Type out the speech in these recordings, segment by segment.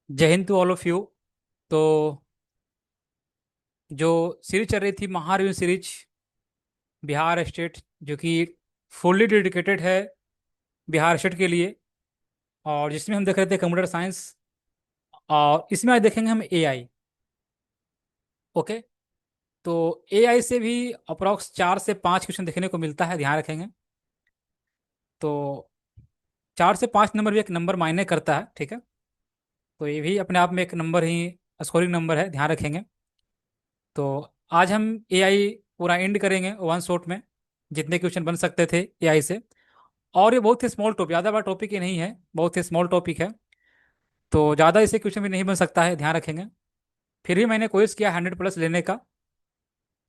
जय हिंद to all of you. तो जो सीरीज चल रही थी महारिव्यू सीरीज बिहार स्टेट, जो कि फुल्ली डेडिकेटेड है बिहार स्टेट के लिए, और जिसमें हम देख रहे थे कंप्यूटर साइंस, और इसमें आज देखेंगे हम एआई। ओके। तो एआई से भी अप्रोक्स 4 से 5 क्वेश्चन देखने को मिलता है, ध्यान रखेंगे। तो 4 से 5 नंबर भी एक नंबर मायने करता है, ठीक है। तो ये भी अपने आप में एक नंबर ही स्कोरिंग नंबर है, ध्यान रखेंगे। तो आज हम एआई पूरा एंड करेंगे वन शॉट में, जितने क्वेश्चन बन सकते थे एआई से। और ये बहुत ही स्मॉल टॉपिक, ज़्यादा बड़ा टॉपिक ही नहीं है, बहुत ही स्मॉल टॉपिक है। तो ज़्यादा इसे क्वेश्चन भी नहीं बन सकता है, ध्यान रखेंगे। फिर भी मैंने कोशिश किया 100+ लेने का।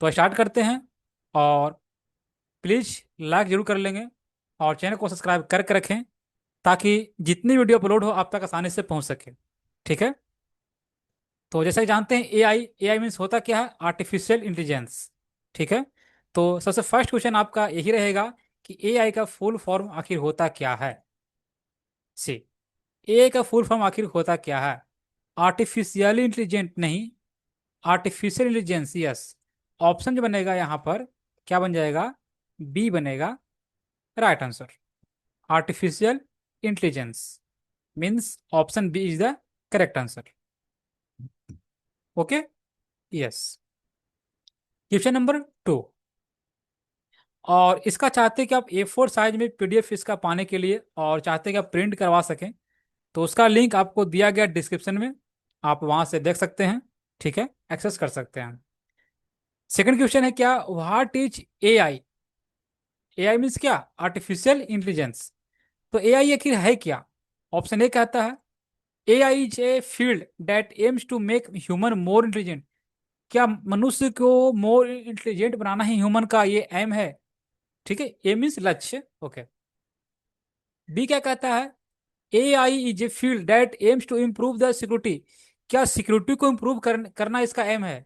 तो स्टार्ट करते हैं। और प्लीज़ लाइक जरूर कर लेंगे, और चैनल को सब्सक्राइब करके रखें, ताकि जितनी वीडियो अपलोड हो आप तक आसानी से पहुंच सके, ठीक है। तो जैसा कि जानते हैं एआई, एआई मीन्स होता क्या है? आर्टिफिशियल इंटेलिजेंस, ठीक है। तो सबसे फर्स्ट क्वेश्चन आपका यही रहेगा कि एआई का फुल फॉर्म आखिर होता क्या है। सी, एआई का फुल फॉर्म आखिर होता क्या है? आर्टिफिशियल इंटेलिजेंट नहीं, आर्टिफिशियल इंटेलिजेंस, यस। ऑप्शन जो बनेगा यहाँ पर, क्या बन जाएगा? बी बनेगा right answer. Artificial intelligence means option B is the correct answer. Okay, yes. Question number 2। और इसका चाहते हैं कि आप A4 साइज में पीडीएफ इसका पाने के लिए, और चाहते हैं कि आप प्रिंट करवा सकें, तो उसका लिंक आपको दिया गया डिस्क्रिप्शन में, आप वहां से देख सकते हैं, ठीक है, एक्सेस कर सकते हैं। सेकंड क्वेश्चन है क्या? What is AI? AI means क्या? Artificial intelligence. तो एआई आखिर है क्या? ऑप्शन ए कहता है AI is a field that aims to make human more intelligent. क्या मनुष्य को मोर इंटेलिजेंट बनाना ही ह्यूमन का ये एम है? ठीक है, ए मीन्स लक्ष्य। ओके। बी क्या कहता है? AI is a field that aims to improve the security. क्या सिक्योरिटी को इम्प्रूव करना इसका एम है?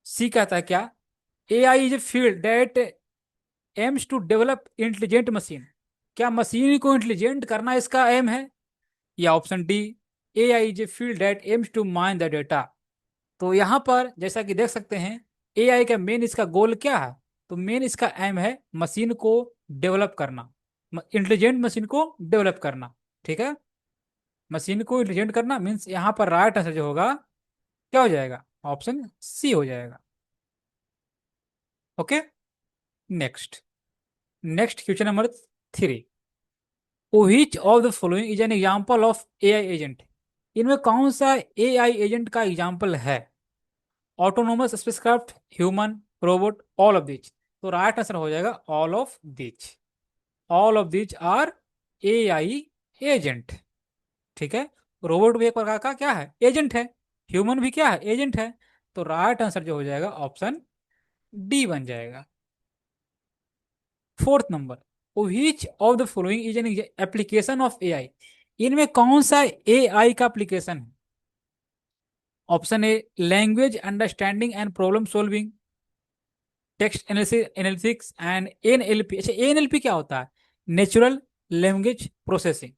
सी कहता है क्या? AI is a field that aims to develop intelligent machine. क्या मशीन को इंटेलिजेंट करना इसका एम है? या option D, AI is a field that aims to mine the data. तो यहाँ पर जैसा कि देख सकते हैं, एआई का मेन इसका गोल क्या है? तो मेन इसका एम है मशीन को डेवलप करना, इंटेलिजेंट मशीन को डेवलप करना, ठीक है। मशीन को इंटेलिजेंट करना मीन्स यहाँ पर राइट आंसर जो होगा क्या हो जाएगा? ऑप्शन सी हो जाएगा। Okay, next. Next question number 3। Which of the following is an example of AI agent? इनमें कौन सा एआई एजेंट का एग्जाम्पल है? Autonomous spacecraft, human, robot, all of these. तो राइट आंसर हो जाएगा all of these. All of these are AI agent, ठीक है। रोबोट भी एक प्रकार का क्या है? एजेंट है। ह्यूमन भी क्या है? एजेंट है। तो राइट आंसर जो हो जाएगा ऑप्शन डी बन जाएगा। Fourth number, which of the following is N application of AI? इनमें कौन सा एआई का एप्लीकेशन है? Option A, language understanding and problem solving, text analysis and NLP. अच्छा, एनएलपी क्या होता है? Natural language processing.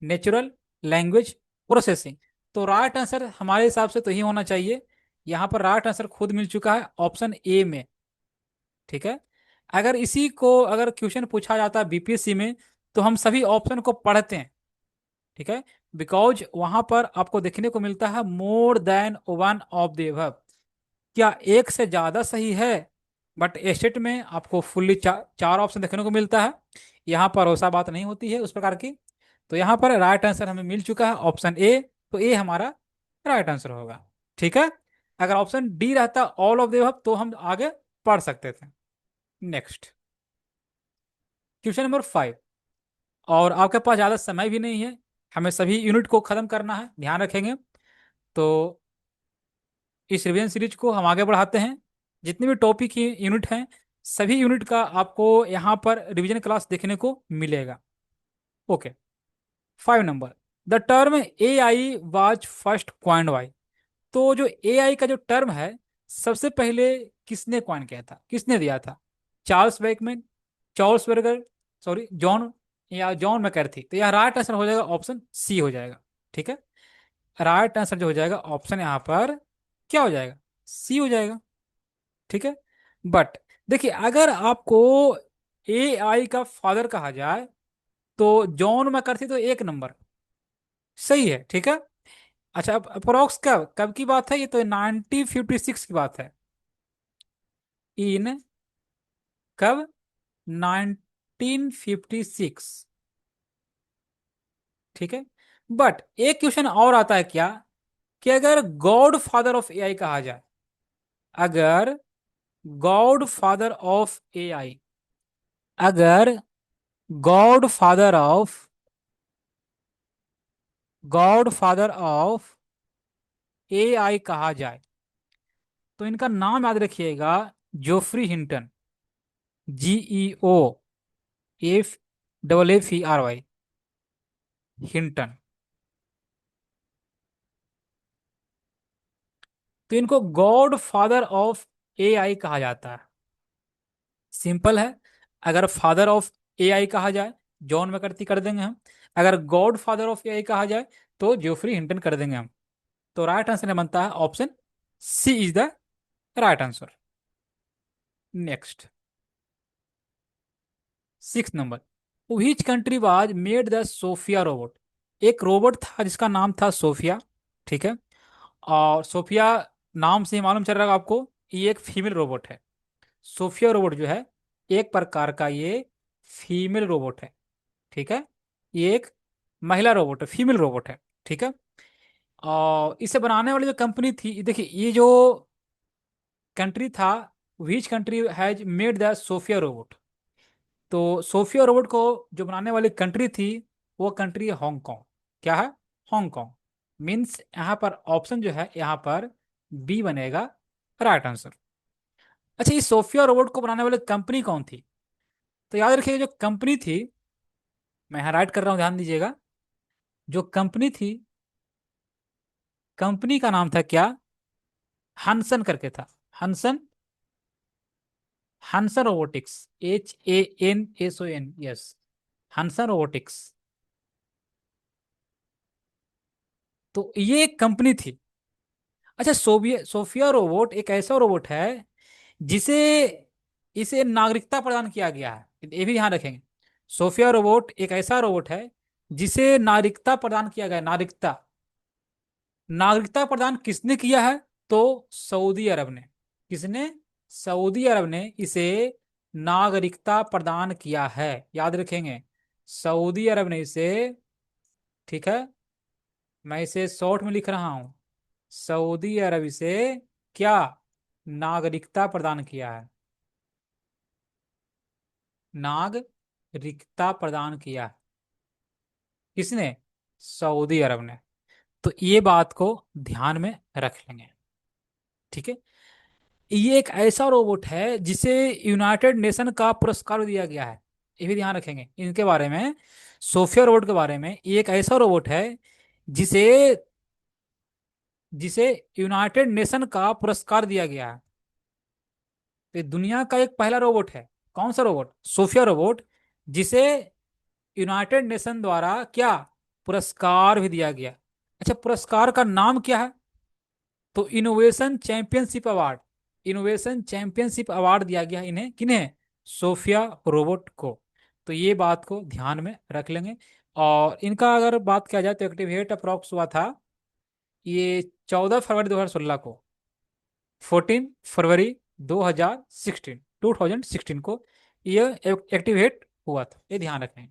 Natural language processing. तो राइट आंसर हमारे हिसाब से तो ही होना चाहिए। यहाँ पर राइट आंसर खुद मिल चुका है ऑप्शन ए में, ठीक है। अगर इसी को अगर क्वेश्चन पूछा जाता है बीपीएससी में, तो हम सभी ऑप्शन को पढ़ते हैं, ठीक है। बिकॉज वहां पर आपको देखने को मिलता है more than one of the above. क्या एक से ज्यादा सही है? बट स्टेट में आपको फुल्ली चार ऑप्शन देखने को मिलता है। यहाँ पर वैसा बात नहीं होती है उस प्रकार की। तो यहाँ पर राइट आंसर हमें मिल चुका है ऑप्शन ए। तो ए हमारा राइट आंसर होगा, ठीक है। अगर ऑप्शन डी रहता ऑल ऑफ द अबव, तो हम आगे पढ़ सकते थे। Next, question number 5। और आपके पास ज़्यादा समय भी नहीं है, हमें सभी यूनिट को खत्म करना है, ध्यान रखेंगे। तो इस रिवीजन सीरीज को हम आगे बढ़ाते हैं। जितने भी टॉपिक की यूनिट हैं, सभी यूनिट का आपको यहाँ पर रिवीजन क्लास देखने को मिलेगा। Okay. 5 number, the term A I was first coined by. तो जो ए आई का जो टर्म है, सबसे पहले किसने क्वाइन किया था, किसने दिया था? Charles Beckmann, Charles burger, sorry John, या जॉन मैकर्थी। तो यह राइट आंसर हो जाएगा ऑप्शन सी हो जाएगा, ठीक है। राइट आंसर जो हो जाएगा ऑप्शन यहाँ पर क्या हो जाएगा, सी हो जाएगा। ठीक है। बट देखिए, अगर आपको एआई का फादर कहा जाए तो जॉन मैकर्थी तो एक नंबर सही है। ठीक है। अच्छा, अब अप्रोक्स कब कब की बात है, ये तो 1956 की बात है। इन कब, 1956। ठीक है। बट एक क्वेश्चन और आता है क्या, कि अगर गॉड फादर ऑफ एआई कहा जाए, अगर गॉड फादर ऑफ एआई, अगर God father of, God father of AI कहा जाए, तो इनका नाम याद रखिएगा, Geoffrey Hinton. GEO FFERY, Hinton. तो इनको गॉड फादर ऑफ एआई कहा जाता है। सिंपल है, अगर फादर ऑफ एआई कहा जाए जॉन मैकर्थी कर देंगे हम, अगर गॉड फादर ऑफ एआई कहा जाए तो जोफ्री हिंटन कर देंगे हम। तो राइट आंसर बनता है option C is the right answer. Next, 6 number, which country was made the Sophia robot. एक रोबोट था जिसका नाम था सोफिया। ठीक है। और सोफिया नाम से ही मालूम चल रहा है आपको, ये एक फीमेल रोबोट है। सोफिया रोबोट जो है एक प्रकार का ये फीमेल रोबोट है। ठीक है। ये एक महिला रोबोट है, फीमेल रोबोट है। ठीक है। और इसे बनाने वाली जो कंपनी थी, देखिए ये जो कंट्री था, which country has made the Sophia robot. तो सोफिया रोबोट को जो बनाने वाली कंट्री थी, वो कंट्री है हांगकांग। क्या है, हांगकांग। मीन्स यहाँ पर ऑप्शन जो है यहाँ पर बी बनेगा राइट आंसर। अच्छा, इस सोफिया रोबोट को बनाने वाली कंपनी कौन थी, तो याद रखिएगा जो कंपनी थी, मैं यहाँ राइट कर रहा हूँ, ध्यान दीजिएगा। जो कंपनी थी, कंपनी का नाम था क्या, हंसन करके था। हंसन, हंसन रोबोटिक्स, HANSON, यस, हंसन रोबोटिक्स। तो ये एक कंपनी थी। अच्छा, सोफिया रोबोट एक ऐसा रोबोट है जिसे, इसे नागरिकता प्रदान किया गया है, ये भी ध्यान रखेंगे। सोफिया रोबोट एक ऐसा रोबोट है जिसे नागरिकता प्रदान किया गया है, नागरिकता। नागरिकता प्रदान किसने किया है, तो सऊदी अरब ने। किसने, सऊदी अरब ने इसे नागरिकता प्रदान किया है, याद रखेंगे, सऊदी अरब ने इसे। ठीक है, मैं इसे शॉर्ट में लिख रहा हूं, सऊदी अरब इसे क्या, नागरिकता प्रदान किया है, नागरिकता प्रदान किया है। किसने, सऊदी अरब ने। तो ये बात को ध्यान में रख लेंगे। ठीक है। ये एक ऐसा रोबोट है जिसे यूनाइटेड नेशन का पुरस्कार दिया गया है, ये भी ध्यान रखेंगे इनके बारे में। सोफिया रोबोट के बारे में, ये एक ऐसा रोबोट है जिसे, जिसे यूनाइटेड नेशन का पुरस्कार दिया गया है। तो ये दुनिया का एक पहला रोबोट है। कौन सा रोबोट, सोफिया रोबोट, जिसे यूनाइटेड नेशन द्वारा क्या, पुरस्कार भी दिया गया। अच्छा, पुरस्कार का नाम क्या है, तो innovation championship award. Innovation championship award दिया गया है इन्हें, किन्हें, सोफिया रोबोट को। तो ये बात को ध्यान में रख लेंगे। और इनका अगर बात किया जाए तो एक्टिवेट अप्रोक्स हुआ था ये 14 फरवरी 2016 को, 14 फरवरी 2016 को ये एक्टिवेट हुआ था, ये ध्यान रखें।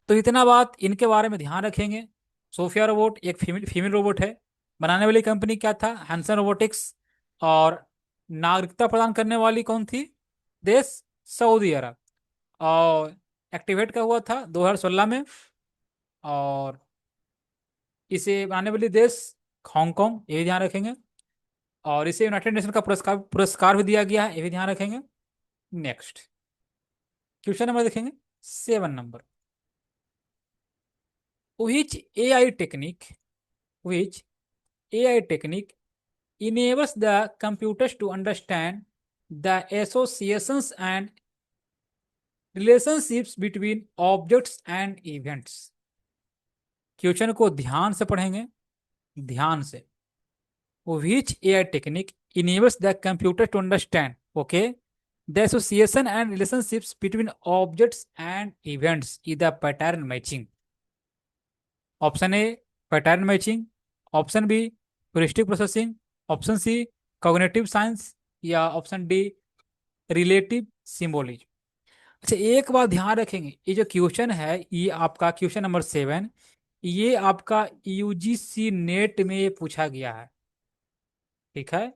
तो इतना बात इनके बारे में ध्यान रखेंगे। सोफिया रोबोट एक फीमेल फीमेल रोबोट है, बनाने वाली कंपनी क्या था, हैंसन रोबोटिक्स। और नागरिकता प्रदान करने वाली कौन थी, देश सऊदी अरब। और एक्टिवेट का हुआ था 2016 में। और इसे बनाने वाली देश हांगकांग, ये भी ध्यान रखेंगे। और इसे यूनाइटेड नेशन का पुरस्कार पुरस्कार भी दिया गया है, ये भी ध्यान रखेंगे। नेक्स्ट क्वेश्चन नंबर देखेंगे, 7 number, which AI technique, which AI technique enables the computers to understand the associations and relationships between objects and events। Question को ध्यान से पढ़ेंगे, ध्यान से, which AI technique enables the computer to understand, okay, the association and relationships between objects and events, either pattern matching. Option A pattern matching, option B heuristic processing, option C cognitive science, या option D relative symbolism. अच्छा, एक बात ध्यान रखेंगे, ये जो question है ये आपका क्वेश्चन नंबर 7, ये आपका यूजीसी नेट में ये पूछा गया है। ठीक है,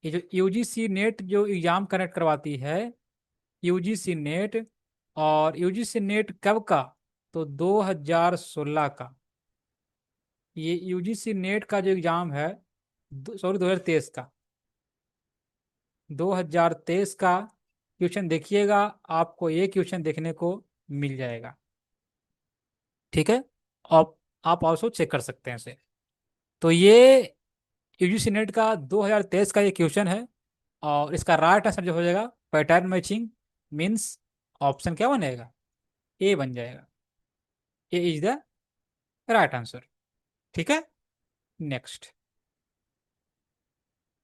ये जो यूजीसी नेट जो एग्जाम कनेक्ट करवाती है, यूजीसी नेट, और यूजीसी नेट कब का, तो 2016 का। ये यूजीसी नेट का जो एग्जाम है, सॉरी 2023 का, 2023 का क्वेश्चन देखिएगा, आपको ये क्वेश्चन देखने को मिल जाएगा। ठीक है, आप ऑल्सो चेक कर सकते हैं इसे। तो ये यूजीसी नेट का 2023 का ये क्वेश्चन है, और इसका राइट आंसर जो हो जाएगा पैटर्न मैचिंग, मीन्स ऑप्शन क्या बनेगा, ए बन जाएगा। A is the right answer. ठीक है, next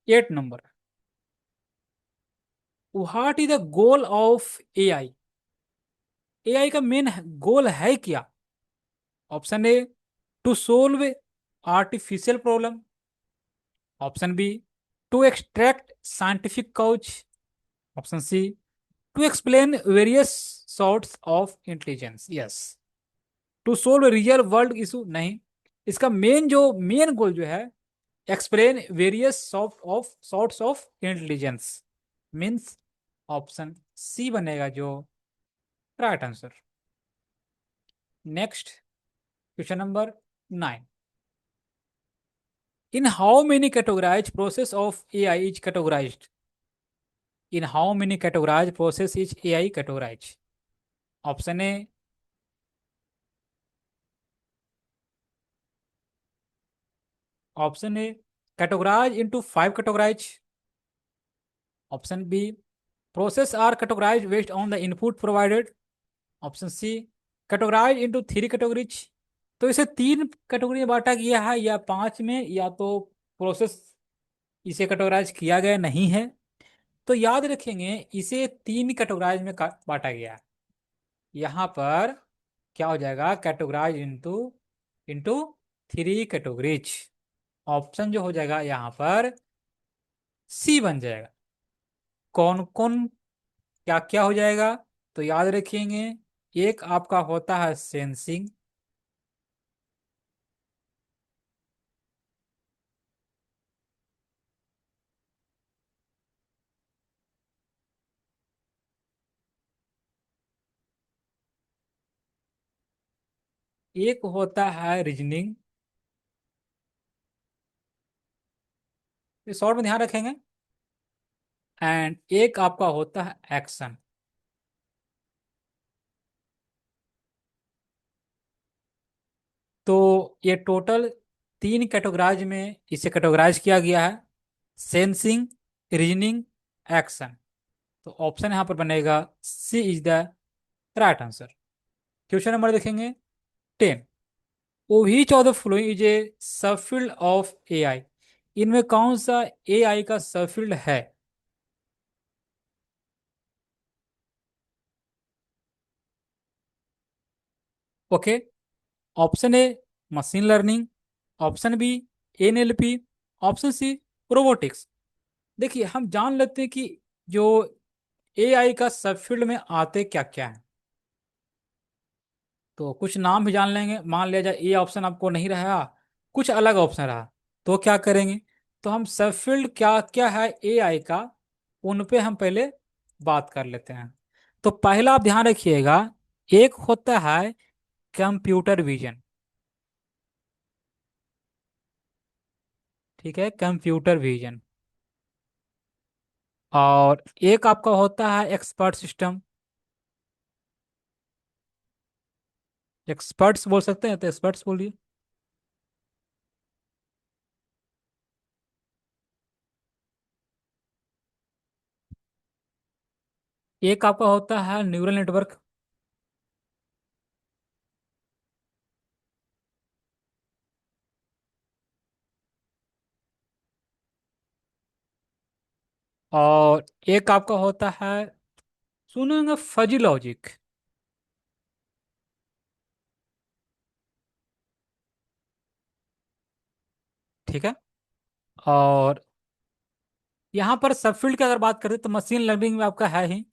8 number, what is the goal of AI. AI का मेन गोल है क्या। Option A to solve artificial problem, option B to extract scientific couch, option C to explain various sorts of intelligence. Yes, to solve real world issue नहीं, इसका main goal जो है explain various sorts of intelligence, means option C बनेगा जो right answer. Next question number 9, in how many categorized process of AI is categorized, in how many categorized process is AI categorized। Option A option A categorize into 5 categorized, option B process are categorized based on the input provided, option C categorized into 3 categories। तो इसे 3 category में बांटा गया है, या 5 में, या तो प्रोसेस इसे कैटेगराइज किया गया नहीं है। तो याद रखेंगे इसे 3 कैटेगराइज में बांटा गया है। यहाँ पर क्या हो जाएगा, categorize into into 3 categories. Option जो हो जाएगा यहाँ पर सी बन जाएगा। कौन कौन क्या क्या हो जाएगा, तो याद रखेंगे, एक आपका होता है सेंसिंग, एक होता है रीजनिंग, ये शॉर्ट में ध्यान रखेंगे, एंड एक आपका होता है एक्शन। तो ये टोटल 3 कैटेगराइज में इसे कैटेगराइज किया गया है, सेंसिंग, रीजनिंग, एक्शन। तो ऑप्शन यहाँ पर बनेगा C is the right answer. Question number देखेंगे 10, which of the following is a subfield of AI. इनमें कौन सा एआई का सबफील्ड है। Okay, option A machine learning, option B NLP, option C robotics. देखिए हम जान लेते हैं कि जो एआई का सबफील्ड में आते क्या क्या है। तो कुछ नाम भी जान लेंगे, मान लिया जाए ए ऑप्शन आपको नहीं रहा, कुछ अलग ऑप्शन रहा, तो क्या करेंगे, तो हम सबफील्ड क्या क्या है एआई का, उन पे हम पहले बात कर लेते हैं। तो पहला आप ध्यान रखिएगा, एक होता है कंप्यूटर विजन। ठीक है, कंप्यूटर विजन। और एक आपका होता है एक्सपर्ट सिस्टम, एक्सपर्ट्स बोल सकते हैं तो एक्सपर्ट्स बोलिए। एक आपका होता है न्यूरल नेटवर्क, और एक आपका होता है, सुनेंगे, फजी लॉजिक। ठीक है। और यहाँ पर सबफील्ड की अगर बात करें तो मशीन लर्निंग में आपका है ही,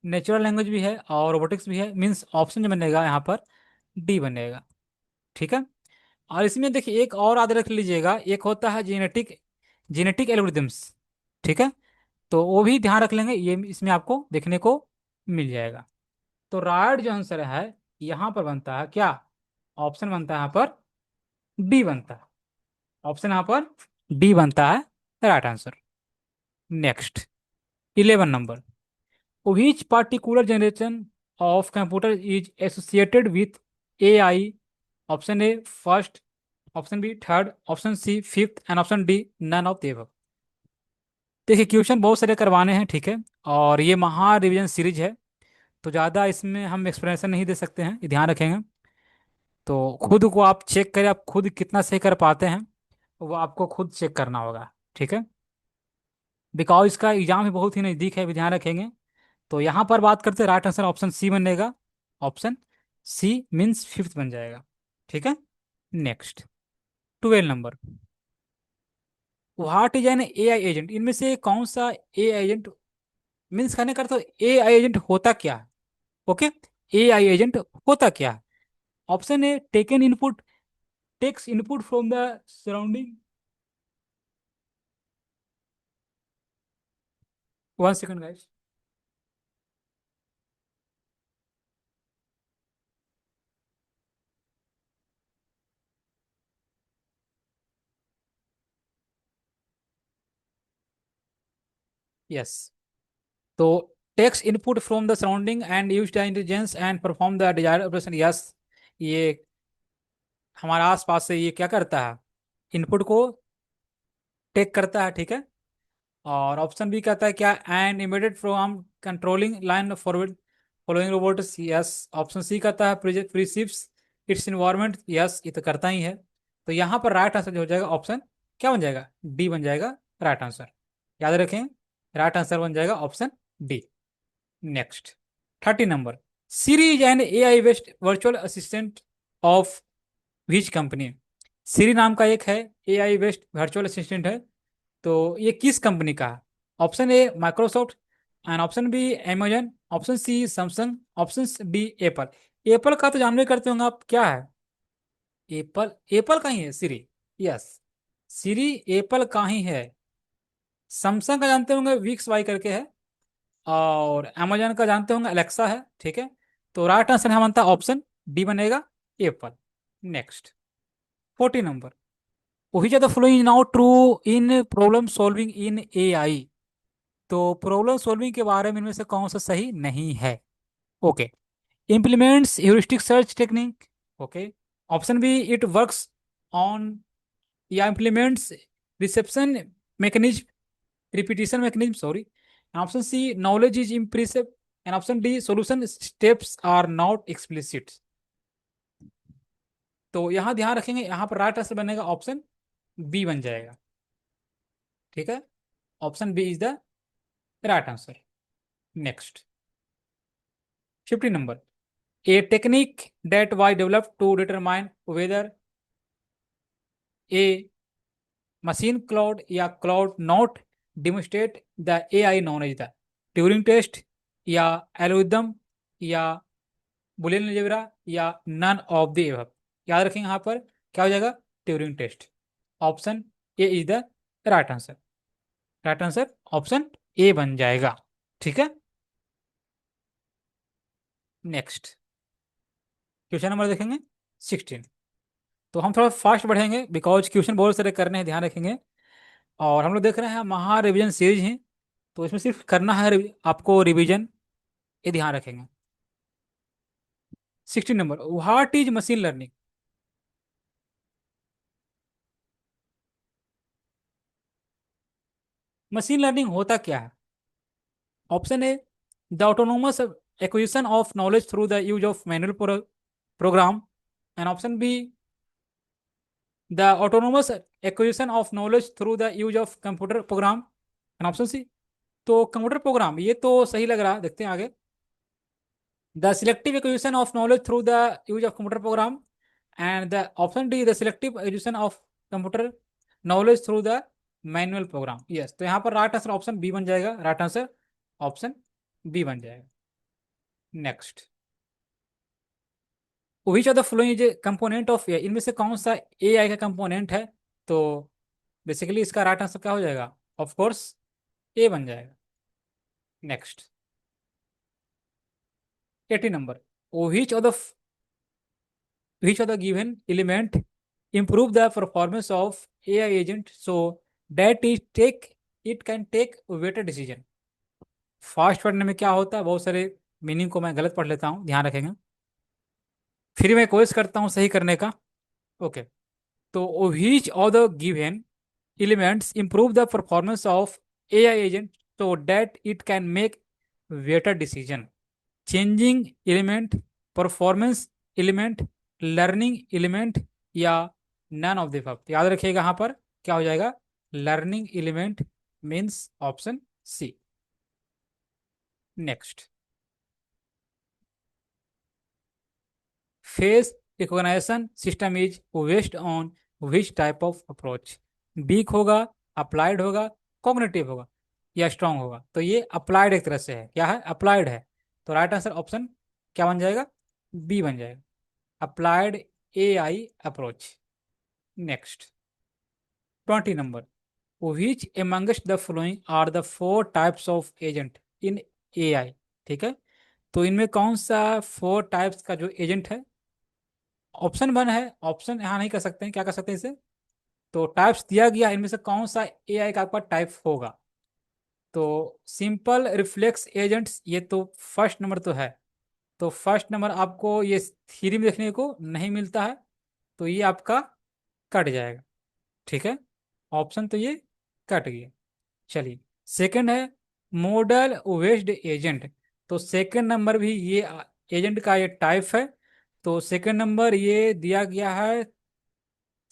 नेचुरल लैंग्वेज भी है और रोबोटिक्स भी है, मीन्स ऑप्शन जो बनेगा यहाँ पर डी बनेगा। ठीक है। और इसमें देखिए एक और याद रख लीजिएगा, एक होता है जेनेटिक जेनेटिक एल्गोरिदम्स। ठीक है। तो वो भी ध्यान रख लेंगे, ये इसमें आपको देखने को मिल जाएगा। तो राइट जो आंसर है यहाँ पर बनता है क्या, ऑप्शन बनता है यहाँ पर डी बनता है। ऑप्शन यहाँ पर डी बनता है right answer. Next, 11 number, which particular generation of computer is associated with AI? Option A first, option B third, option C fifth and option D none of the above. देखिए question बहुत सारे करवाने हैं, ठीक है, और ये महा रिवीजन सीरीज है, तो ज़्यादा इसमें हम एक्सप्लेनेशन नहीं दे सकते हैं, ये ध्यान रखेंगे। तो खुद को आप चेक करें, आप खुद कितना सही कर पाते हैं, वो आपको खुद चेक करना होगा। ठीक है, बिकॉज इसका एग्जाम भी बहुत ही नज़दीक है, भी ध्यान रखेंगे। तो यहाँ पर बात करते हैं, राइट आंसर ऑप्शन सी बनेगा। ऑप्शन सी मीन्स फिफ्थ बन जाएगा। ठीक है। Next, 12 number, what is an A I agent? इनमें से कौन सा ए आई एजेंट, मीन्स कहने का तो ए आई एजेंट होता क्या है? ओके, ए आई एजेंट होता क्या है? Option A taken input, takes input from the surrounding. 1 second guys. Yes, तो takes input from the surrounding and use the intelligence and perform the desired operation. Yes, ये हमारा आसपास से ये क्या करता है, इनपुट को टेक करता है। ठीक है। और ऑप्शन बी कहता है क्या, and immediate from controlling line forward following robots. Yes, option C कहता है प्रिसीव्स इट्स इन्वायरमेंट। यस, ये तो करता ही है। तो यहाँ पर राइट आंसर जो हो जाएगा ऑप्शन क्या बन जाएगा, डी बन जाएगा राइट आंसर। याद रखें, राइट आंसर बन जाएगा option D. Next, 30 number, Siri is an A I based virtual assistant of which company? Siri नाम का एक है A I based virtual assistant है, तो ये किस कंपनी का है? Option A Microsoft, and option B Amazon, option C Samsung, option D Apple. Apple का तो जानवे करते होंगे आप, क्या है एप्पल, एप्पल का ही है सीरी। यस, सीरी एप्पल का ही है। सैमसंग का जानते होंगे विक्स वाई करके है, और अमेजन का जानते होंगे अलेक्सा है। ठीक है। तो राइट आंसर है बनता ऑप्शन डी बनेगा, Apple. Next, 14 number, which of the following is now true in problem solving in AI? तो प्रॉब्लम सॉल्विंग के बारे में इनमें से कौन सा सही नहीं है? Okay, implements heuristic search technique. Okay, option B it works on, या implements reception mechanism, repetition mechanism, sorry. Option C knowledge is impressive, and option D solution steps are not explicit. तो यहाँ ध्यान रखेंगे, यहाँ पर राइट आंसर बनेगा option B बन जाएगा। ठीक है, option B is the right answer. Next, 50 number, a technique that was developed to determine whether a machine cloud या cloud not demonstrate the AI knowledge the Turing test, या algorithm, या boolean algebra, या none of the above। याद रखेंगे यहाँ पर क्या हो जाएगा, Turing test. Option A is the right answer. Right answer option A बन जाएगा। ठीक है। नेक्स्ट, क्वेश्चन नंबर देखेंगे 16। तो हम थोड़ा फास्ट बढ़ेंगे बिकॉज क्वेश्चन बहुत सारे करने हैं, ध्यान रखेंगे। और हम लोग देख रहे हैं महा रिवीजन सीरीज हैं, तो इसमें सिर्फ करना है आपको रिवीजन, ये ध्यान रखेंगे। 16 number, what is machine learning? Machine learning होता क्या है? Option A the autonomous acquisition of knowledge through the use of manual program, and option B the autonomous acquisition of knowledge through the use of computer program, and option C. तो computer programme ये तो सही लग रहा है, देखते हैं आगे। The selective acquisition of knowledge through the use of computer program, and the option D the selective acquisition of computer knowledge through the manual program. Yes, तो यहाँ पर राइट आंसर ऑप्शन बी बन जाएगा, राइट आंसर ऑप्शन बी बन जाएगा। Next, which of the following is component of a, इनमें से कौन सा एआई का कंपोनेंट है? तो बेसिकली इसका राइट आंसर क्या हो जाएगा? ऑफ कोर्स ए बन जाएगा। Next, 80 number, which of the which of the given element improve the performance of AI agent so that it can take better decision? Fast पढ़ने में क्या होता है, बहुत सारे मीनिंग को मैं गलत पढ़ लेता हूँ, ध्यान रखेंगे। फिर मैं कोशिश करता हूँ सही करने का। ओके, तो which of the given elements improve the performance of AI agent so that it can make better decision? Changing element, performance element, learning element, या नन ऑफ द above? याद रखिएगा यहाँ पर क्या हो जाएगा, learning element means option C. Next, face recognition system is based on which type of approach? Weak होगा, applied होगा, कॉग्निटिव होगा, या स्ट्रांग होगा? तो ये अप्लाइड एक तरह से है, क्या है, अप्लाइड है। तो राइट आंसर ऑप्शन क्या बन जाएगा, बी बन जाएगा, applied AI approach. Next, 20 number, which amongst the following are the four types of agent in AI? ठीक है, तो इनमें कौन सा फोर टाइप्स का जो एजेंट है? ऑप्शन वन है, ऑप्शन यहाँ नहीं कर सकते हैं, क्या कर सकते हैं इसे? तो टाइप्स दिया गया है, इनमें से कौन सा AI का आपका टाइप होगा? तो सिंपल रिफ्लेक्स एजेंट्स, ये तो फर्स्ट नंबर तो है, तो फर्स्ट नंबर आपको ये थ्योरी में देखने को नहीं मिलता है, तो ये आपका कट जाएगा। ठीक है, ऑप्शन तो ये कट गया। चलिए, सेकंड है मॉडल वेस्ड एजेंट, तो सेकंड नंबर भी ये एजेंट का ये टाइप है, तो सेकंड नंबर ये दिया गया है,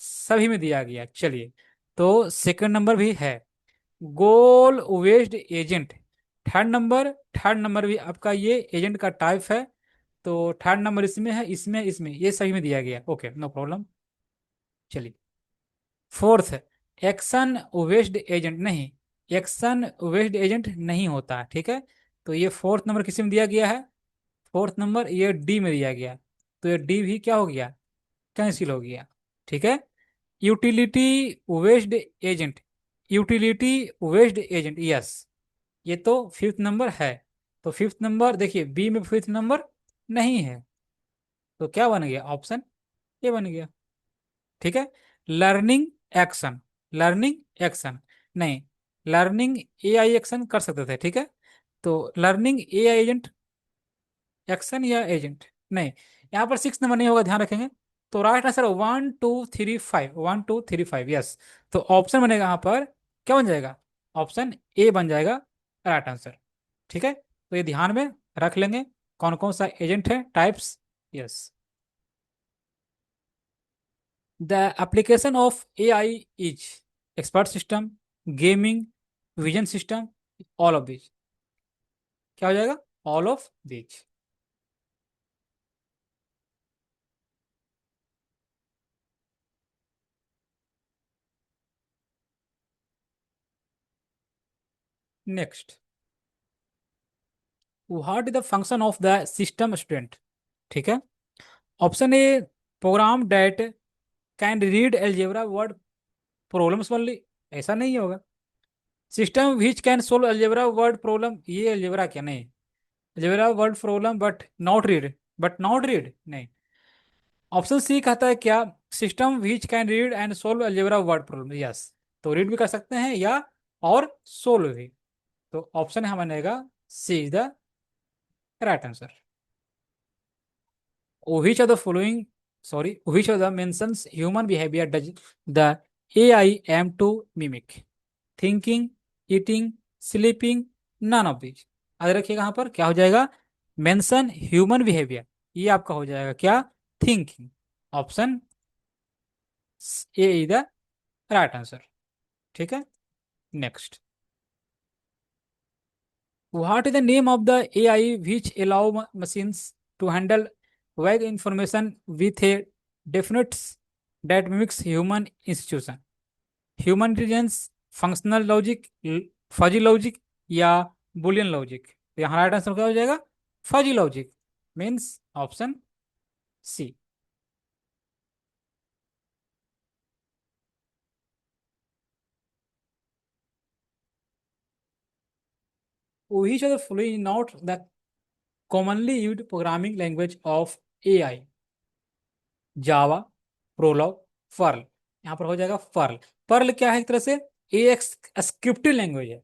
सभी में दिया गया। चलिए, तो सेकंड नंबर भी है गोल वेस्ड एजेंट। थर्ड नंबर भी आपका ये एजेंट का टाइप है, तो थर्ड नंबर इसमें है, इसमें ये सही में दिया गया, ओके नो प्रॉब्लम। चलिए, फोर्थ, एक्शन वेस्ड एजेंट नहीं, एक्शन वेस्ड एजेंट नहीं होता है, ठीक है। तो ये फोर्थ नंबर किसी में दिया गया है, फोर्थ नंबर ये डी में दिया गया, तो ये डी भी क्या हो गया, कैंसिल हो गया। ठीक है, utility based agent, utility based agent, yes, ये तो फिफ्थ नंबर है। तो फिफ्थ नंबर देखिए, बी में फिफ्थ नंबर नहीं है, तो क्या बन गया, ऑप्शन ए बन गया। ठीक है, लर्निंग एक्शन, लर्निंग एक्शन नहीं, लर्निंग AI एक्शन कर सकते थे, ठीक है। तो लर्निंग AI एजेंट एक्शन या एजेंट नहीं, यहाँ पर सिक्स नंबर नहीं होगा, ध्यान रखेंगे। तो राइट आंसर 1 2 3 5, 1 2 3 5, यस। तो ऑप्शन बनेगा यहाँ पर, क्या बन जाएगा, ऑप्शन ए बन जाएगा राइट आंसर। ठीक है, तो ये ध्यान में रख लेंगे कौन कौन सा एजेंट है, types. Yes, the application of AI is expert system, gaming, vision system, all of these। क्या हो जाएगा, all of these। Next, what is the function of the system student? ठीक है, option A program that can read algebra word problems only, ऐसा नहीं होगा। System which can solve algebra word problem, ये algebra क्या नहीं, algebra word problem but not read नहीं। Option C कहता है क्या, system which can read and solve algebra word problem, yes. तो रीड भी कर सकते हैं या और सोल्व भी, तो ऑप्शन है बनेगा C is the right answer. which of the following which of the mentions human behavior does the AI aim to mimic? Thinking, eating, sleeping, none of these. याद रखिएगा यहाँ पर क्या हो जाएगा, मेंशन ह्यूमन बिहेवियर, ये आपका हो जाएगा क्या, thinking. Option A is the right answer. ठीक है, next, What is the name of the AI which allow machines to handle vague information with a definite that mimics human institution? Human intelligence, functional logic, fuzzy logic या Boolean logic? यहाँ right answer क्या हो जाएगा? Fuzzy logic, means option C. Which of the following is not the commonly used programming language of AI? Java, Prolog, Perl? यहाँ पर हो जाएगा Perl. Perl क्या है? एक तरह से ये एक स्क्रिप्टिंग लैंग्वेज है।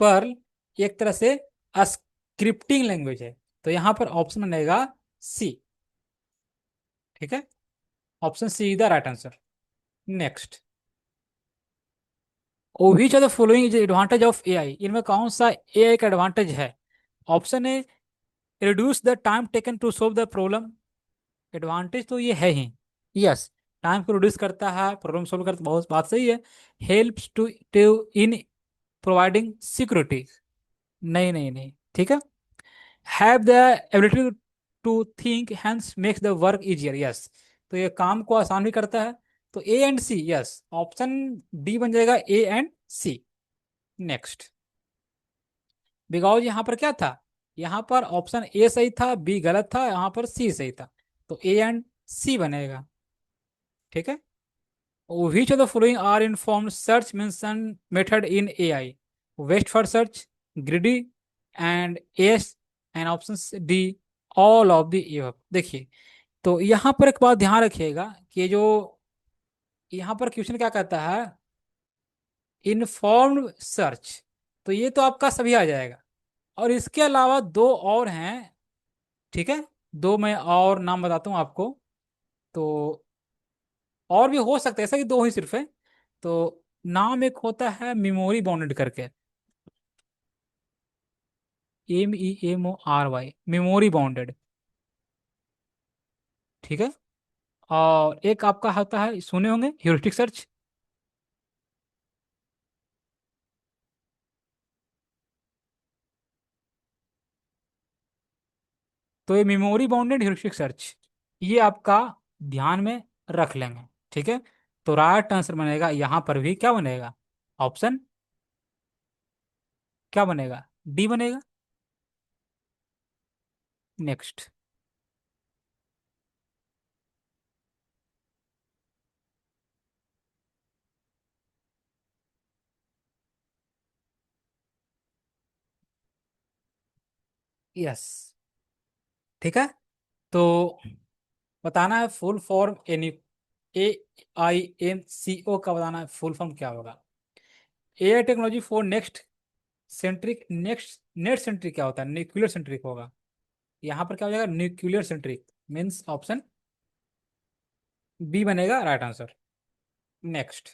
पर्ल एक तरह से स्क्रिप्टिंग लैंग्वेज है। तो यहाँ पर ऑप्शन बनेगा सी। ठीक है, option C is the right answer. Next, which of the following is advantage of AI? इनमें कौन सा एआई का एडवांटेज है? Option A, reduce the time taken to solve the problem. Advantage तो ये है ही, यस। टाइम को रिड्यूस करता है, प्रॉब्लम सोल्व करता है, बहुत बात सही है। Helps to in providing security? नहीं नहीं नहीं, ठीक है। Have the ability to think hence makes the work easier? Yes. तो ये काम को आसान भी करता है। तो A and C, yes, option D बन जाएगा, A and C. Next, because यहाँ पर क्या था? यहाँ पर ऑप्शन ए सही था, बी गलत था, यहाँ पर सी सही था। तो ए एंड सी बनेगा। ठीक है। Which of the following are informed search mention method in AI? Wait for search, greedy, and yes, and options D, all of the above। देखिए, तो यहाँ पर एक बात ध्यान रखिएगा कि जो यहाँ पर क्वेश्चन क्या कहता है, इन्फॉर्म्ड सर्च, तो ये तो आपका सभी आ जाएगा। और इसके अलावा दो और हैं, ठीक है। दो मैं और नाम बताता हूँ आपको। तो और भी हो सकता है, ऐसा कि दो ही सिर्फ है। तो नाम एक होता है मेमोरी बाउंडेड करके, MEMORY, मेमोरी बाउंडेड। ठीक है। और एक आपका होता है, सुने होंगे, ह्यूरिस्टिक सर्च। तो ये मेमोरी बाउंडेड ह्यूरिस्टिक सर्च, ये आपका ध्यान में रख लेंगे। ठीक है। तो राइट आंसर बनेगा यहाँ पर भी क्या बनेगा? ऑप्शन क्या बनेगा? डी बनेगा। नेक्स्ट, यस, ठीक है। तो बताना है फुल फॉर्म, एनी AIMCO का बताना है फुल फॉर्म क्या होगा। AI technology for next centric, next net centric क्या होता है? न्यूक्लियर सेंट्रिक होगा। यहाँ पर क्या हो जाएगा? Nuclear centric, means option B बनेगा right answer. Next,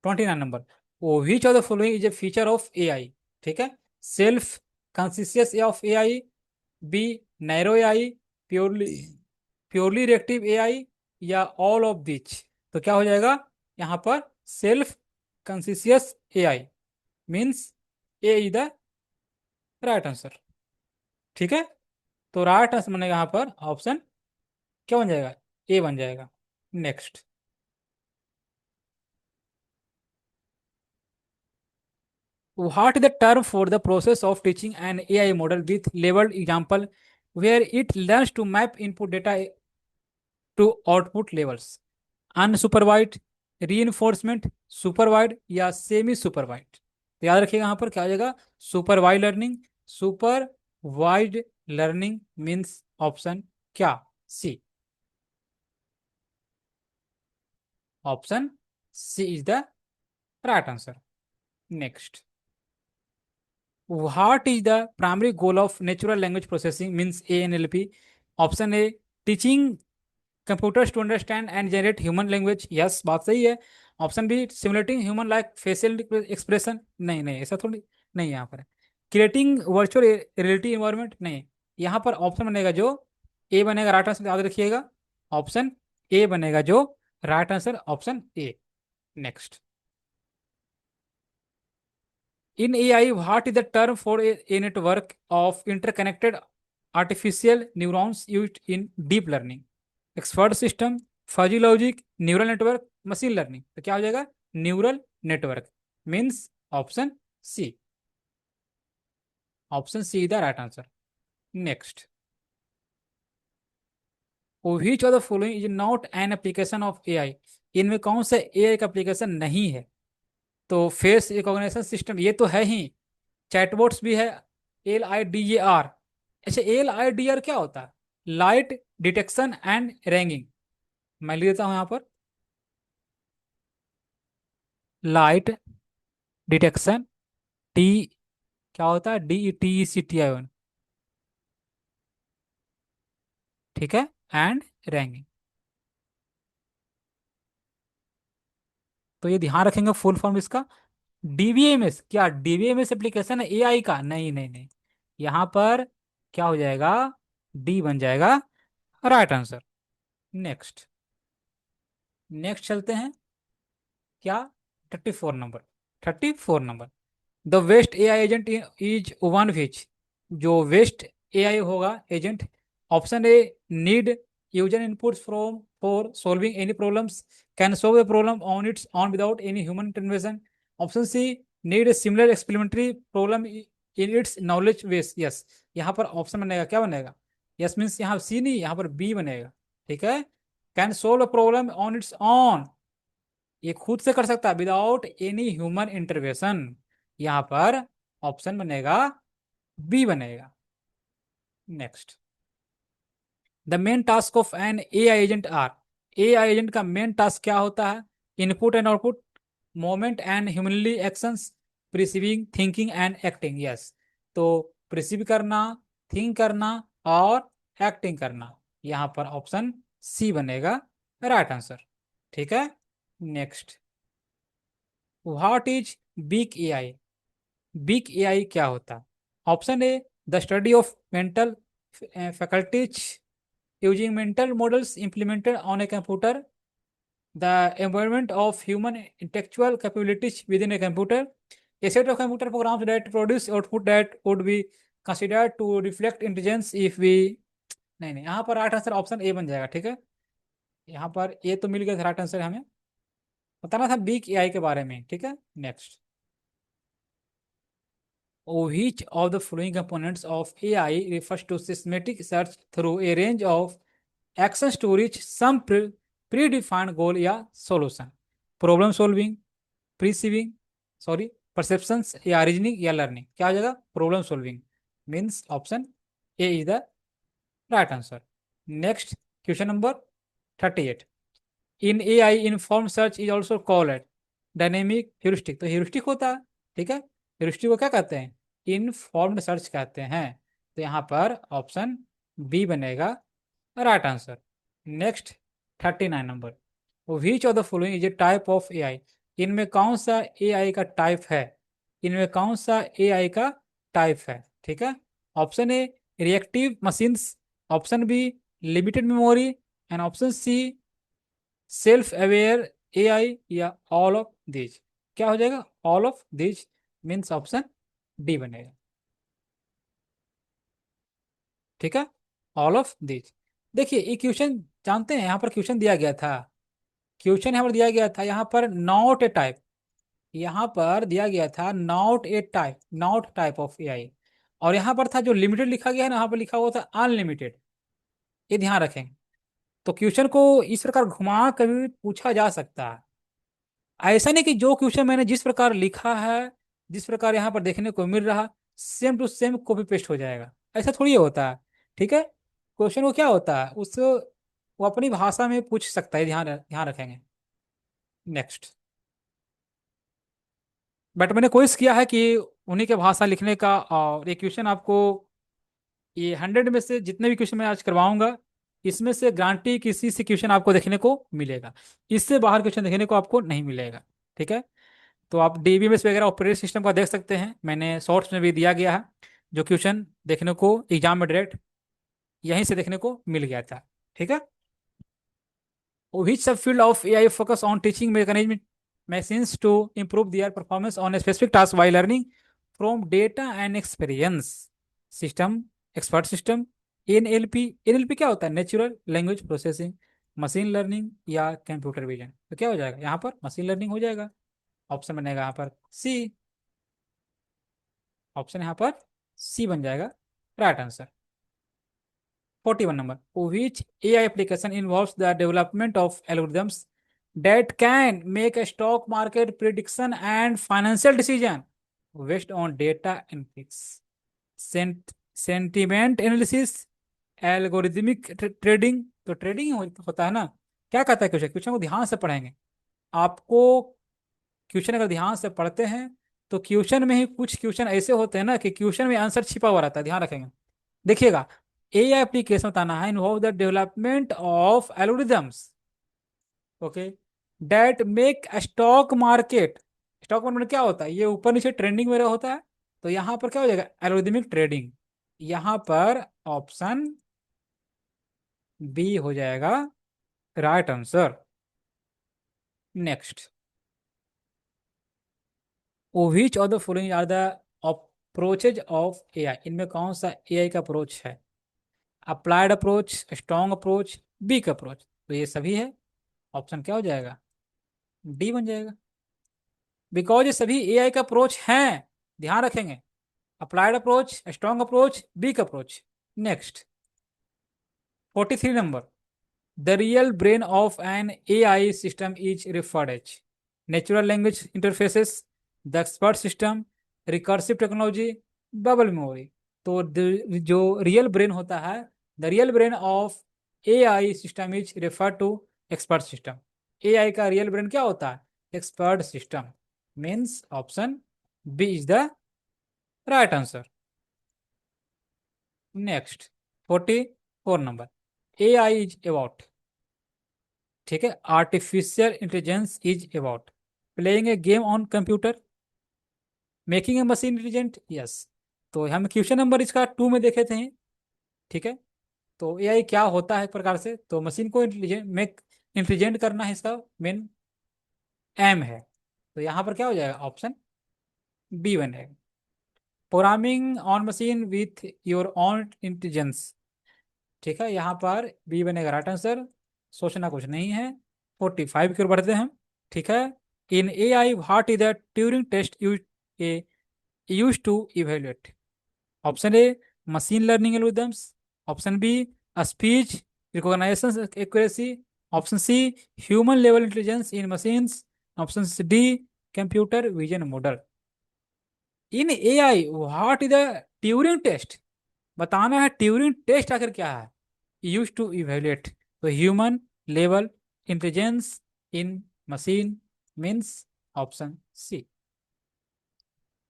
29 number, which of the following is a feature of AI? ठीक है। Self conscious of AI, B narrow AI, purely purely reactive AI, या ऑल ऑफ दिच? तो क्या हो जाएगा यहाँ पर? Self conscious AI, means A is the right answer. ठीक है। तो राइट आंसर बनेगा यहाँ पर ऑप्शन क्या बन जाएगा? ए बन जाएगा। Next, what is the term for the process of teaching an AI model with labelled example where it learns to map input data to output labels? Unsupervised, reinforcement, supervised, या semi supervised? याद रखिएगा यहाँ पर क्या हो जाएगा? Supervised learning. Supervised learning means option क्या? C. Option C is the right answer. Next, what is the primary goal of natural language processing means ANLP? Option A, teaching computers to understand and generate human language, yes, बात सही है। Option B, simulating human like facial expression, नहीं नहीं, ऐसा थोड़ी नहीं, यहाँ पर क्रिएटिंग वर्चुअल रियलिटी इन्वायरमेंट, नहीं। यहाँ पर ऑप्शन बनेगा जो ए बनेगा राइट आंसर, याद रखिएगा। ऑप्शन ए बनेगा जो right answer, option A. Next, In AI, what is the term for a network of interconnected artificial neurons used in deep learning? Expert system, fuzzy logic, neural network, machine learning. तो क्या हो जाएगा? Neural network means option C. Option C is the right answer. Next. Which of the following is not an application of AI? इनमें कौन सा AI का application नहीं है? तो फेस रिकॉग्निशन सिस्टम ये तो है ही. चैटबॉट्स भी है. LIDAR. अच्छा, LIDAR क्या होता है? Light detection and ragging. मैं लिख देता हूं यहां पर. Light detection. टी क्या होता है? DETECTION. ठीक है. And ranking. तो ये ध्यान रखेंगे फुल फॉर्म इसका. DBMS क्या DBMS एप्लीकेशन है एआई का? नहीं नहीं नहीं. यहाँ पर क्या हो जाएगा? डी बन जाएगा राइट आंसर. नेक्स्ट. नेक्स्ट चलते हैं. क्या? 34 number. 34 number. The best AI agent is one which. जो वेस्ट एआई होगा agent. Option A need user inputs from for solving any problems. Can solve the problem on its own without any human intervention. Option C need a similar experimentary problem in its knowledge base. Yes. यहाँ पर option बनेगा. क्या बनेगा? Yes means यहाँ सी नहीं, यहाँ पर B बनेगा. ठीक है. Can solve a problem on its on. ये खुद से कर सकता है विदाउट एनी ह्यूमन इंटरवेंशन. यहाँ पर ऑप्शन बनेगा बी बनेगा. Next. The main task of an AI agent are. AI agent का मेन टास्क क्या होता है? Input and output, movement and humanly actions, perceiving, thinking and acting. Yes. तो perceive करना, थिंक करना और एक्टिंग करना. यहाँ पर ऑप्शन सी बनेगा राइट आंसर. ठीक है. Next. What is big AI? Big AI क्या होता है? Option A the study of mental faculties using mental models implemented on a computer. The environment of human intellectual capabilities within a computer. A set of computer programs that produce output that would be considered to reflect intelligence if we. नहीं नहीं, यहाँ पर right answer option A बन जाएगा. ठीक है. यहाँ पर ए तो मिल गया था राइट आंसर. हमें बताना था बिग एआई के बारे में. ठीक है. Next. Which of the following components of AI refers to systematic search through a range of actions to reach some predefined goal या solution? Problem solving, perceiving, sorry perceptions या रीजनिंग या learning. क्या हो जाएगा? Problem solving means option A is the right answer. Next. Question number 38. In AI informed search is also called dynamic heuristic. तो heuristic होता है. ठीक है. ह्यूरिस्टिक को क्या कहते हैं? इनफॉर्म्ड सर्च कहते हैं. तो यहाँ पर ऑप्शन बी बनेगा right answer. Next. 39 number. Which of the following is A type of AI? इनमें कौन सा एआई का टाइप है? इनमें कौन सा एआई का टाइप है? ठीक है. Option A reactive machines. Option B limited memory. And option C self aware AI या ऑल ऑफ दीज. क्या हो जाएगा? All of these means option D बनेगा. ठीक है. All of these. देखिए ये क्वेश्चन जानते हैं, यहाँ पर क्वेश्चन दिया गया था. क्वेश्चन यहाँ पर दिया गया था, यहाँ पर नॉट ए टाइप. यहाँ पर दिया गया था not a type, not type of AI. और यहाँ पर था जो लिमिटेड लिखा गया है ना, यहाँ पर लिखा हुआ था अनलिमिटेड. ये ध्यान रखेंगे. तो क्वेश्चन को इस प्रकार घुमा कर भी पूछा जा सकता है. ऐसा नहीं कि जो क्वेश्चन मैंने जिस प्रकार लिखा है, जिस प्रकार यहाँ पर देखने को मिल रहा, same to same copy paste हो जाएगा. ऐसा थोड़ी होता है. ठीक है. क्वेश्चन को क्या होता है उसको वो अपनी भाषा में पूछ सकता है. ध्यान ध्यान रखेंगे. नेक्स्ट. बट मैंने कोशिश किया है कि उन्हीं के भाषा लिखने का. और ये क्वेश्चन आपको, ये 100 में से जितने भी क्वेश्चन मैं आज करवाऊंगा, इसमें से गारंटी किसी से क्वेश्चन आपको देखने को मिलेगा. इससे बाहर क्वेश्चन देखने को आपको नहीं मिलेगा. ठीक है. तो आप DBMS वगैरह ऑपरेटिंग सिस्टम का देख सकते हैं, मैंने शॉर्ट्स में भी दिया गया है. जो क्वेश्चन देखने को एग्जाम में डायरेक्ट यहीं से देखने को मिल गया था. ठीक है. Which subfield of AI focus on teaching mechanism machines to improve their performance on a specific task while learning? from data and experience system, expert system, NLP। NLP क्या होता है? Natural language processing, machine learning या computer vision. तो क्या हो जाएगा यहाँ पर? मशीन लर्निंग हो जाएगा। ऑप्शन बनेगा यहाँ पर सी। ऑप्शन यहाँ पर सी बन जाएगा right answer. 41 number. Which AI application involves the development of algorithms that can make a stock market prediction and financial decision based on data inputs? Sentiment analysis, algorithmic trading। तो trading होता है ना। क्या कहता है क्वेश्चन? क्वेश्चन को ध्यान से पढ़ेंगे आपको। क्वेश्चन अगर ध्यान से पढ़ते हैं तो क्वेश्चन में ही कुछ क्वेश्चन ऐसे होते हैं ना कि क्वेश्चन में आंसर छिपा हुआ रहता है, ध्यान रखेंगे। देखिएगा, AI एप्लीकेशन बताना है involve the development of algorithms, okay, that make stock market. Stock market क्या होता है? ये ऊपर नीचे ट्रेंडिंग में होता है। तो यहाँ पर क्या हो जाएगा? Algorithmic trading. यहाँ पर ऑप्शन बी हो जाएगा right answer. Next, which of the following are the approaches of AI? इनमें कौन सा AI का अप्रोच है? Applied approach, strong approach, weak approach. तो ये सभी है। ऑप्शन क्या हो जाएगा? डी बन जाएगा। बिकॉज ये सभी AI का अप्रोच हैं, ध्यान रखेंगे। Applied approach, strong approach, weak approach. Next, 43 number. The real brain of an AI system is referred as natural language interfaces, the expert system, recursive technology, bubble memory. तो जो real brain होता है, the real brain of AI system is refer to expert system. AI का real brain क्या होता है? Expert system. Means option B is the right answer. Next, 44 number. AI is about, ठीक है, artificial intelligence is about playing a game on computer, making a machine intelligent. Yes. तो हम question number इसका 2 में देखे थे, ठीक है। तो AI क्या होता है एक प्रकार से? तो मशीन को इंटेलिजेंट करना है, इसका मेन एम है। तो यहाँ पर क्या हो जाएगा? ऑप्शन बी बनेगा। Programming on machine with your on intelligence, ठीक है, यहाँ पर बी बनेगा राइट आंसर। सोचना कुछ नहीं है। 45 की ओर बढ़ते हैं हम, ठीक है। In AI what is the Turing test use to evaluate? Option A machine learning algorithms, option B speech recognition accuracy, option C human level intelligence in machines, option D computer vision model. In AI what is the Turing test? बताना है Turing test आखिर क्या है। Use to evaluate, तो human level intelligence in machine means option C.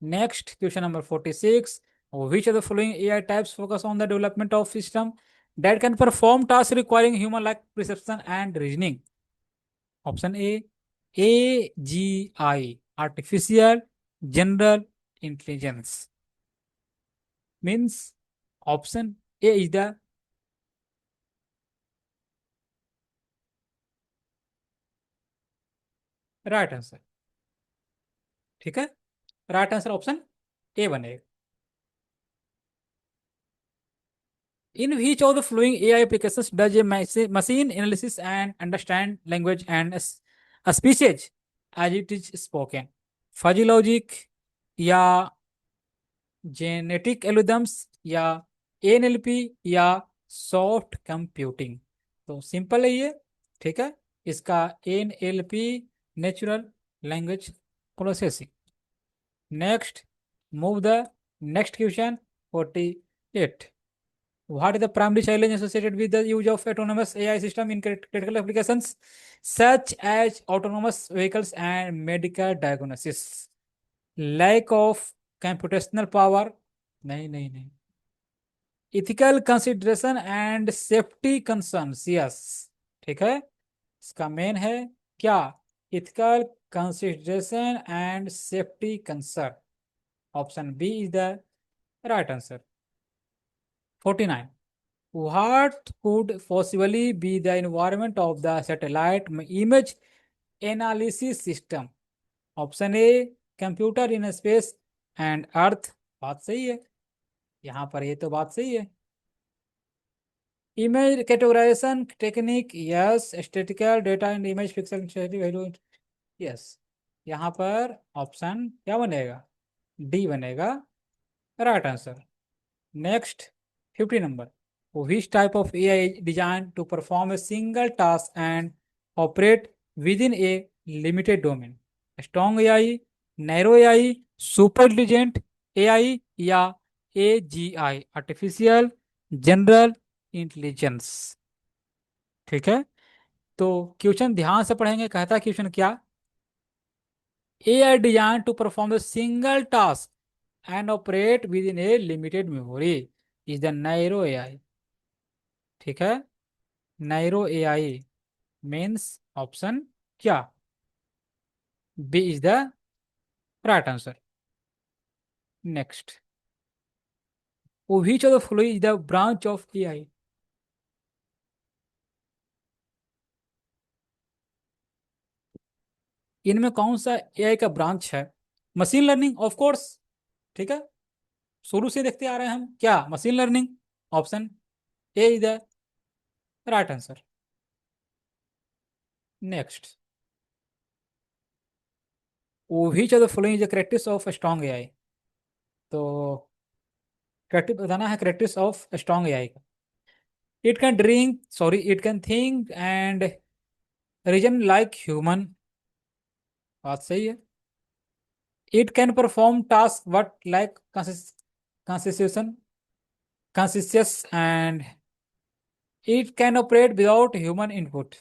Next, question number 46. Which of the following AI types focus on the development of system that can perform tasks requiring human-like perception and reasoning? Option A, AGI, Artificial General Intelligence. Means option A is the right answer. ठीक है, right answer option A बनेगा। In which of the following AI applications does a machine analysis and understand language and a speech as it is spoken? Fuzzy logic या genetic algorithms या NLP या soft computing? तो simple है ये, ठीक है। इसका NLP natural language processing. Next, move the next question 48। What is the primary challenge associated with the use of autonomous AI system in critical applications such as autonomous vehicles and medical diagnosis? Lack of computational power, नहीं नहीं नहीं, ethical consideration and safety concerns, yes, ठीक है। इसका main है क्या? ethical consideration and safety concern। Option B is the right answer. 49. What could possibly be the environment of the satellite image analysis system? Option A, computer in space. And earth, बात सही है। यहाँ पर ये तो बात सही है। Image categorization technique, yes. Statical data and image pixel value, yes. यहाँ पर ऑप्शन क्या बनेगा? डी बनेगा right answer. Next 50 number, which type of AI is designed to perform a single task and operate within a limited domain? Strong AI, narrow AI, super intelligent AI या AGI, artificial general intelligence. ठीक है, तो question ध्यान से पढ़ेंगे। कहता है question क्या? AI designed to perform a single task and operate within a limited memory is the narrow AI। ठीक है, नैरो एआई मीन्स ऑप्शन क्या? B is the right answer. Next, which of the following is the branch of AI? इनमें कौन सा AI का branch है? Machine learning, of course. ठीक है, शुरू से देखते आ रहे हैं हम क्या, machine learning. Option A is the right answer. Next, which of the following is the characteristics of strong AI? तो कैरेक्टर बताना है, कैरेक्टरिस्टिक्स ऑफ स्ट्रॉन्ग एआई का। It can think and reason like human, बात सही है। It can perform tasks what like conscious, and it can operate without human input।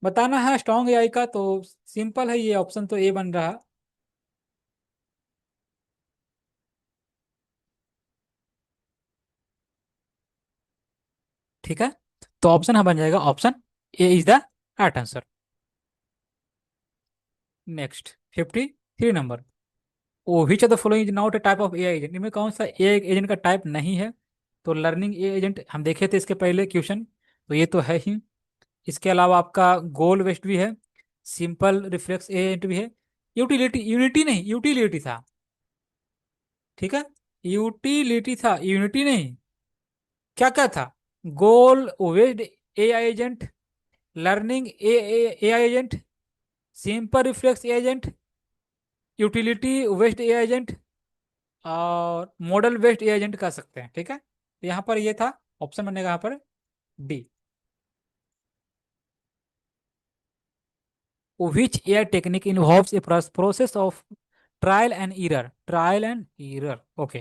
बताना है strong AI का, तो सिंपल है, ये ऑप्शन तो ए बन रहा। ठीक है, तो ऑप्शन बन जाएगा option A is the right answer. Next 53 number, oh which of the following is not a type of AI agent? इनमें कौन सा एआई एजेंट का टाइप नहीं है? तो लर्निंग ए एजेंट हम देखे थे इसके पहले क्वेश्चन, तो ये तो है ही। इसके अलावा आपका गोल वेस्ट भी है, सिंपल रिफ्लेक्स एजेंट भी है, यूटिलिटी, यूनिटी नहीं, यूटिलिटी था। ठीक है, यूटिलिटी था, यूनिटी नहीं। क्या क्या था? Goal based AI agent, learning AI agent, simple reflex agent, utility based AI agent, और मॉडल वेस्ट एजेंट कह सकते हैं। ठीक है, तो यहाँ पर ये था, ऑप्शन बनेगा यहाँ पर D. Which AI technique involves a process of trial and error? Trial and error. Okay.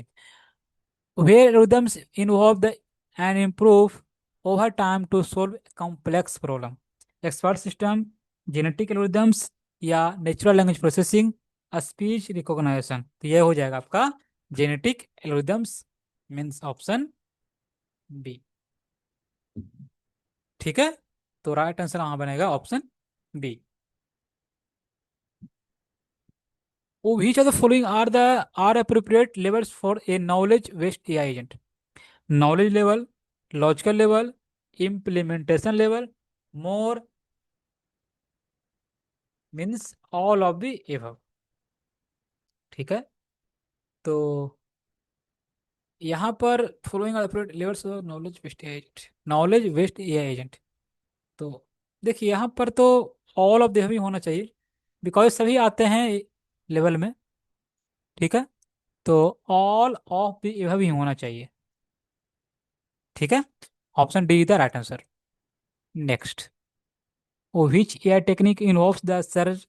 Where algorithms involve the and improve over time to solve complex problem. Expert system, genetic algorithms या natural language processing, speech recognition। तो ये हो जाएगा आपका genetic algorithms, means option B. ठीक है, तो right answer वहां बनेगा option B. Which of the following are appropriate levels for a knowledge-based AI agent? Knowledge level, logical level, implementation level, more means all of the above। ठीक है, तो यहाँ पर following appropriate levels of knowledge based AI agent, knowledge based AI agent। तो देखिए यहाँ पर तो ऑल ऑफ द भी होना चाहिए, बिकॉज सभी आते हैं लेवल में। ठीक है, तो ऑल ऑफ द भी होना चाहिए। ठीक है, option D the right answer. Next, which AI technique involves the search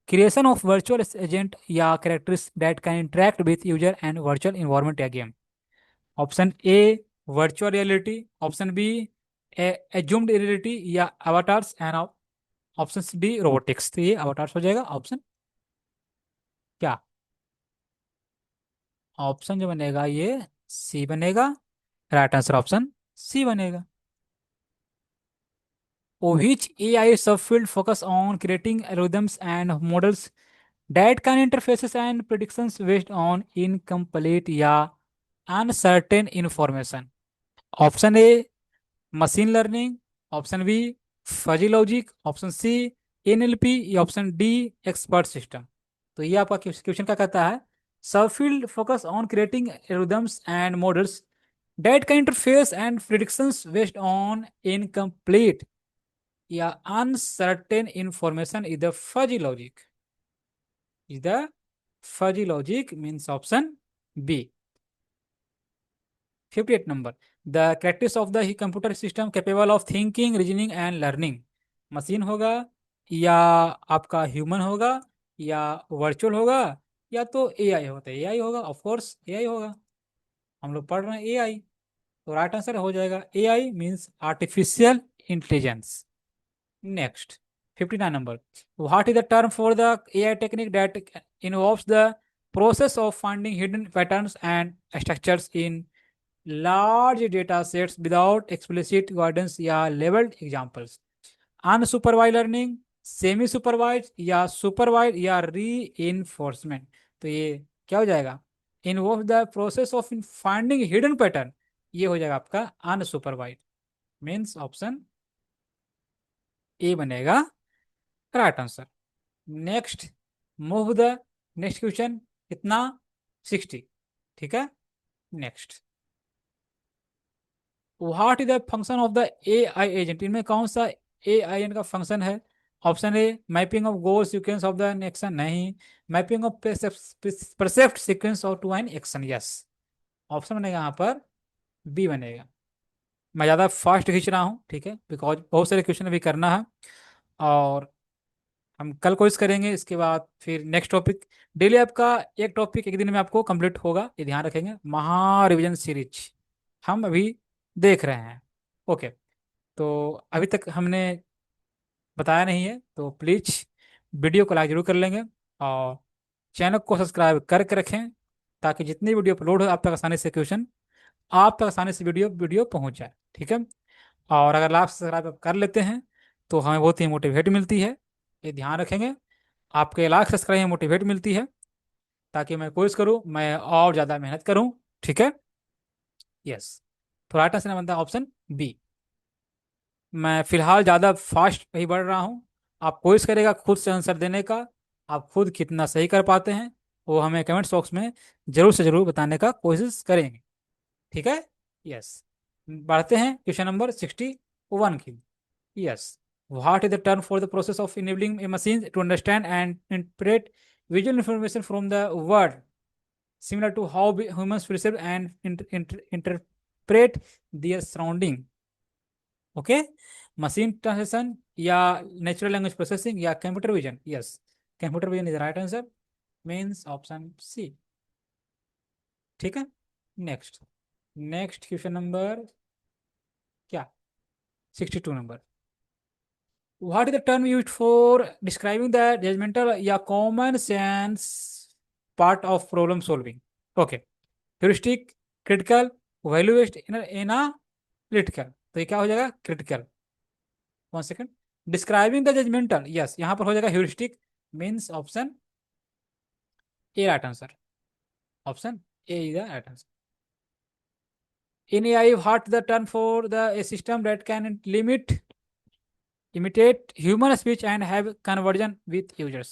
creation of virtual agent या characters that can interact with user and virtual environment या game? Option A virtual reality, option B assumed reality या avatars, and option D robotics. तो ये avatars हो जाएगा option क्या? Option जो बनेगा ये सी बनेगा, राइट आंसर ऑप्शन सी बनेगा। Which AI subfield focus on creating algorithms and models that can interfaces and predictions based on incomplete या uncertain information? Option A machine learning, option B fuzzy logic, option C NLP या option D expert system. तो ये आपका question क्या कहता है? Subfield focus on creating algorithms and models that can interface and predictions based on incomplete या uncertain information is the fuzzy logic. Is the fuzzy logic means option B. 58 number. The characteristics of the computer system capable of thinking, reasoning and learning. Machine होगा या आपका human होगा या virtual होगा या तो AI होता है, एआई होगा, ऑफ कोर्स एआई होगा, हम लोग पढ़ रहे हैं एआई, तो राइट आंसर हो जाएगा AI means artificial intelligence. Next 59 number. What is the term for the AI technique that involves the process of finding hidden patterns and structures in large data sets without explicit guidance या labeled examples? Unsupervised learning, semi supervise या supervised या री तो ये क्या हो जाएगा? Involve the process of finding hidden pattern, ये हो जाएगा आपका अनसुपरवाइज मीन्स ऑप्शन ए बनेगा right answer. Next move the next question, कितना 60, ठीक है। Next what is the function of the AI agent, इनमें कौन सा एआई एजेंट का फंक्शन है? Option A mapping of goal sequence of the action, नहीं। Mapping of percept sequence of to an action, yes. Option बनेगा यहाँ पर B बनेगा। मैं ज़्यादा फास्ट खींच रहा हूँ, ठीक है, बिकॉज बहुत सारे क्वेश्चन अभी करना है और हम कल कोशिश करेंगे। इसके बाद फिर नेक्स्ट टॉपिक, डेली आपका एक टॉपिक एक दिन में आपको कंप्लीट होगा, ये ध्यान रखेंगे। महा रिविजन सीरीज हम अभी देख रहे हैं, ओके। तो अभी तक हमने बताया नहीं है तो प्लीज़ वीडियो को लाइक जरूर कर लेंगे और चैनल को सब्सक्राइब करके रखें ताकि जितनी वीडियो अपलोड हो आप तक आसानी से क्वेश्चन, आप तक आसानी से वीडियो वीडियो पहुंच जाए, ठीक है। और अगर आप सब्सक्राइब कर लेते हैं तो हमें बहुत ही मोटिवेट मिलती है, ये ध्यान रखेंगे। आपके लाख सब्सक्राइब में मोटिवेट मिलती है ताकि मैं कोशिश करूँ, मैं और ज़्यादा मेहनत करूँ, ठीक है। यस, तो राइट आंसर बनता है ऑप्शन बी। मैं फिलहाल ज़्यादा फास्ट नहीं बढ़ रहा हूँ, आप कोशिश करेगा खुद से आंसर देने का, आप खुद कितना सही कर पाते हैं वो हमें कमेंट बॉक्स में जरूर से जरूर बताने का कोशिश करेंगे, ठीक है। यस, बढ़ते हैं क्वेश्चन नंबर 61 की। Yes, what is the term for the process of enabling a machine to understand and interpret visual information from the word similar to how humans perceive and interpret their surrounding? Okay, machine translation या natural language processing या computer vision, yes, computer vision is right answer means option C, ठीक है। Next next question number क्या 62 number. What is the term used for describing the judgemental या common sense part of problem solving? Okay, heuristic, critical, value based, analytical, तो ये क्या हो जाएगा? Critical. 1 second, describing the judgmental, yes, यहाँ पर हो जाएगा heuristic means option A right answer, option A is the right answer. In AI what the term for the A system that can imitate human speech and have conversion with users?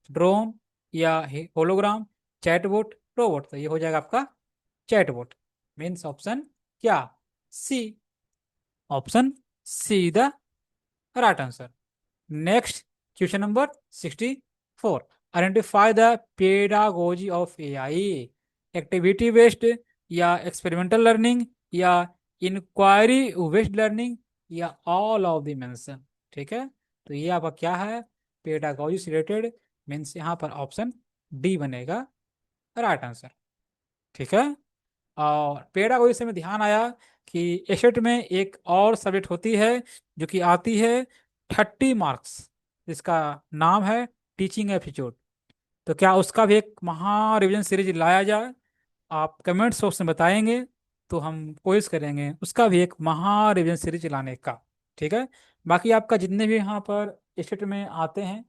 Drone या hologram, chatbot, robot, तो ये हो जाएगा आपका chatbot means option क्या? C, option C the right answer. Next question number 64, identify the pedagogy of AI, activity based या experimental learning या inquiry based learning या ऑल ऑफ द मेंशन, ठीक है। तो ये आपका क्या है? पेडागोजी से रिलेटेड मीन्स यहाँ पर ऑप्शन डी बनेगा राइट आंसर, ठीक है। और पेडागोजी से में ध्यान आया कि एसेट में एक और सब्जेक्ट होती है जो कि आती है 30 मार्क्स, जिसका नाम है टीचिंग एप्टीट्यूड, तो क्या उसका भी एक महा रिवीजन सीरीज लाया जाए? आप कमेंट बॉक्स में बताएंगे तो हम कोशिश करेंगे उसका भी एक महा रिवीजन सीरीज लाने का, ठीक है। बाकी आपका जितने भी यहाँ पर एसेट में आते हैं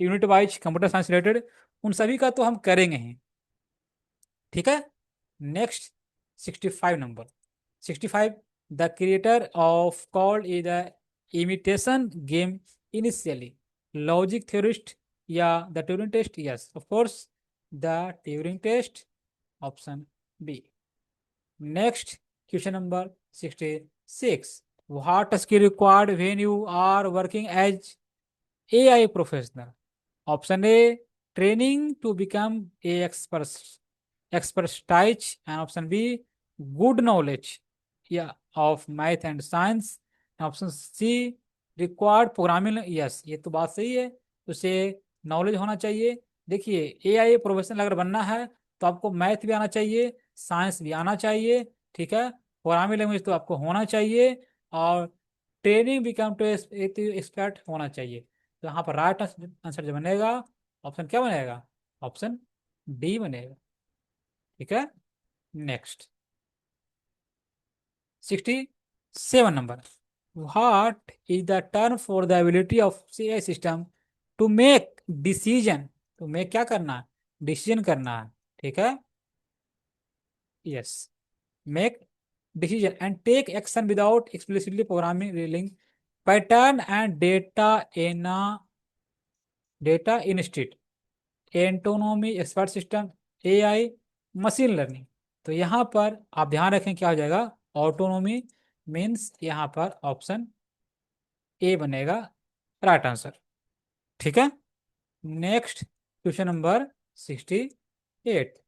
unit wise computer science related, उन सभी का तो हम करेंगे ही, ठीक है। Next 65 number. 65, the creator of called is the imitation game initially, logic theorist या the Turing test, yes of course The Turing test. Option B. Next, question number 66. What skill required when you are working as AI professional? Option A, training to become a expertise, and option B, good knowledge, yeah, of math and science. Option C, required programming. Yes, ये तो बात सही है, उसे knowledge होना चाहिए। देखिए, AI professional अगर बनना है तो आपको मैथ भी आना चाहिए, साइंस भी आना चाहिए, ठीक है, प्रोग्रामिंग लैंग्वेज तो आपको होना चाहिए, और ट्रेनिंग बिकम टू एक्सपर्ट होना चाहिए। तो यहाँ पर राइट आंसर जो बनेगा, ऑप्शन क्या बनेगा? ऑप्शन डी बनेगा। ठीक है, next 67 number. What is the term for the ability of CI system to make decision? तो मेक क्या करना है? डिसीजन करना है, ठीक है, yes, make decision and take action without explicitly programming reeling pattern and data instead autonomy expert system AI machine learning. तो यहाँ पर आप ध्यान रखें क्या हो जाएगा, ऑटोनोमी मीन्स यहाँ पर ऑप्शन ए बनेगा राइट आंसर। ठीक है, next question number 68।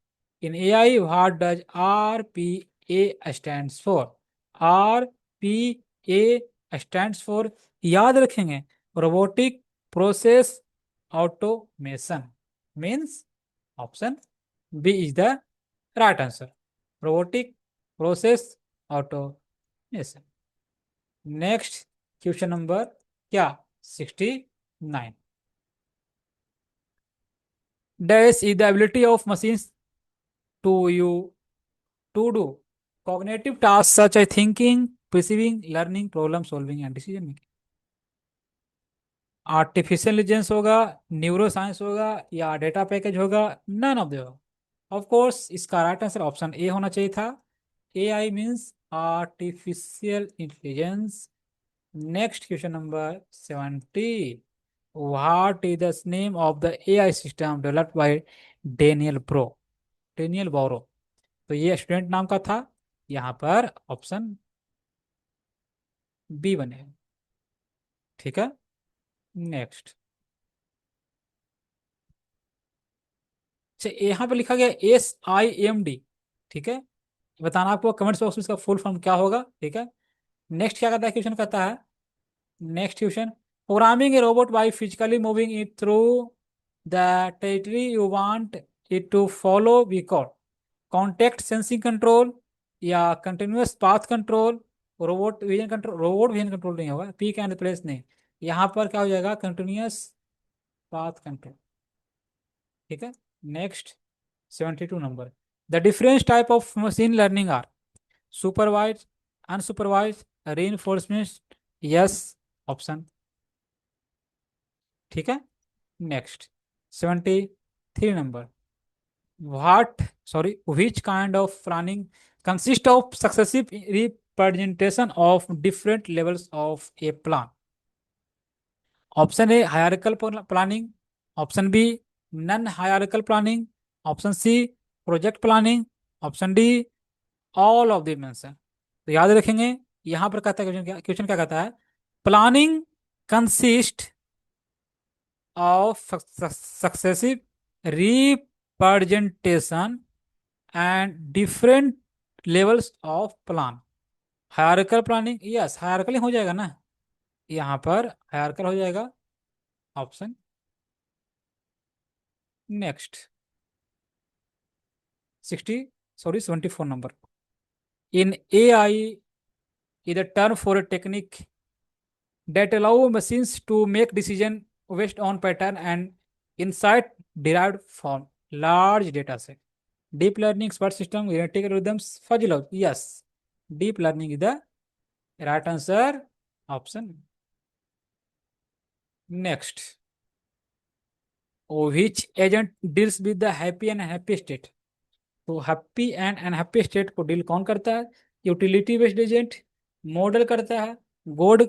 In AI what does RPA stands for? RPA stands for, याद रखेंगे, robotic process automation, means option B is the right answer, robotic process automation. Next question number क्या, 69। Dash is the ability of machines to you to do cognitive tasks such as thinking, perceiving, learning, problem solving and decision making. Artificial intelligence होगा, neuro science होगा, या data package होगा, none of the of course इसका right answer option A होना चाहिए था। A I means artificial intelligence. Next question number 70। What is the name of the AI system developed by Daniel Bro? Daniel Bobrow, तो ये student नाम का था, यहाँ पर ऑप्शन बी बने। ठीक है, नेक्स्ट, यहाँ पे लिखा गया SIMD। ठीक है, बताना आपको कमेंट्स बॉक्स में इसका फुल फॉर्म क्या होगा। ठीक है, नेक्स्ट क्या कहता है, क्वेश्चन कहता है, next question, programming a robot by physically moving it through the territory you want it to follow we call contact sensing control, या continuous path control, robot vision control नहीं होगा, पी कैन रिप्लेस नहीं, यहाँ पर क्या हो जाएगा, continuous path control. ठीक है, next 72 number. The different type of machine learning are supervised, unsupervised, reinforcement, yes, option. ठीक है, next 73 number. what which kind of planning consists of successive representation of different levels of a plan? Option A, hierarchical planning, option B, non hierarchical planning, option C, project planning, option D, all of the mention। तो याद रखेंगे, यहां पर कहता है question क्या कहता है, planning consist of successive representation and different levels of plan। Hierarchical planning, yes, hierarchical हो जाएगा ना, यहाँ पर हायरार्किकल हो जाएगा, option. Next 74 number. In AI is a term for a technique that allow machines to make decision based on pattern and insight derived from large data set. Deep learning, expert system, genetic algorithms, fuzzy logic. Yes, deep learning is the right answer, option। Next, which agent deals with the happy and unhappy state? तो happy and unhappy state को deal कौन करता है? Utility based agent model करता है, गोड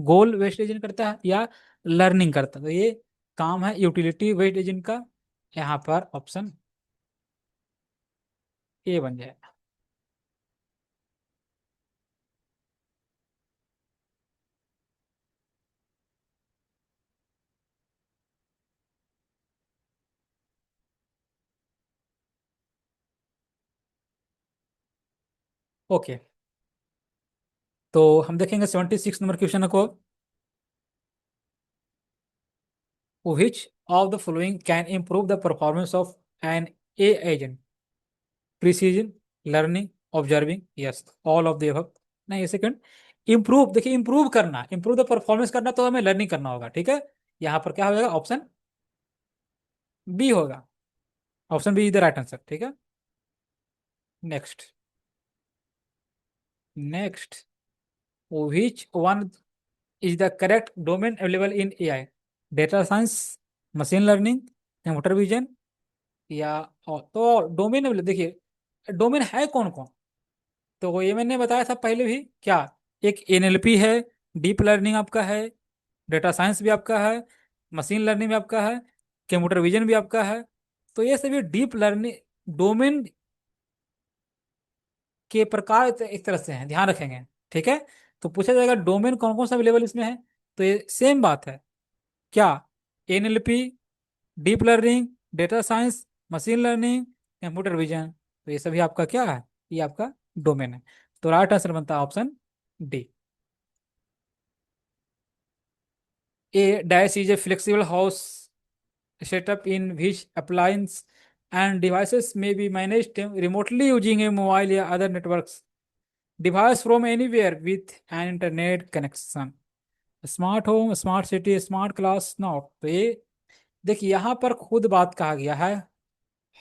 गोल based agent करता है, या लर्निंग करता है? तो ये काम है यूटिलिटी बेस्ड एजेंट का, यहाँ पर ऑप्शन ए बन जाएगा। ओके, तो हम देखेंगे 76 नंबर क्वेश्चन को। Which of the following can improve the performance of an A agent? Precision, learning, observing? Yes, all of the above। नहीं, सेकंड, इम्प्रूव, देखिए इम्प्रूव करना, इम्प्रूव द परफॉर्मेंस करना तो हमें लर्निंग करना होगा, ठीक है। यहाँ पर क्या हो जाएगा, ऑप्शन बी होगा। Option B is the right answer, ठीक है। Next, next, which one is the correct domain available in AI? Data science, machine learning, computer vision, या तो डोमेन देखिए डोमेन है कौन कौन। तो ये मैंने बताया था पहले भी क्या, एक एनएलपी है, डीप लर्निंग आपका है, डेटा साइंस भी आपका है, मशीन लर्निंग भी आपका है, कंप्यूटर विजन भी आपका है। तो ये सभी डीप लर्निंग डोमेन के प्रकार एक तरह से हैं, ध्यान रखेंगे, ठीक है। तो पूछा जाएगा डोमेन कौन कौन सा अवेलेबल इसमें है, तो ये सेम बात है क्या, NLP, deep learning, data science, machine learning, computer vision. तो ये सभी आपका क्या है, ये आपका डोमेन है। तो राइट आंसर बनता है option D. A dash is a flexible house setup in which appliances and devices may be managed remotely using a mobile or other networks device from anywhere with an internet connection। Smart home, smart city, smart class, not. तो ये देखिए यहाँ पर खुद बात कहा गया है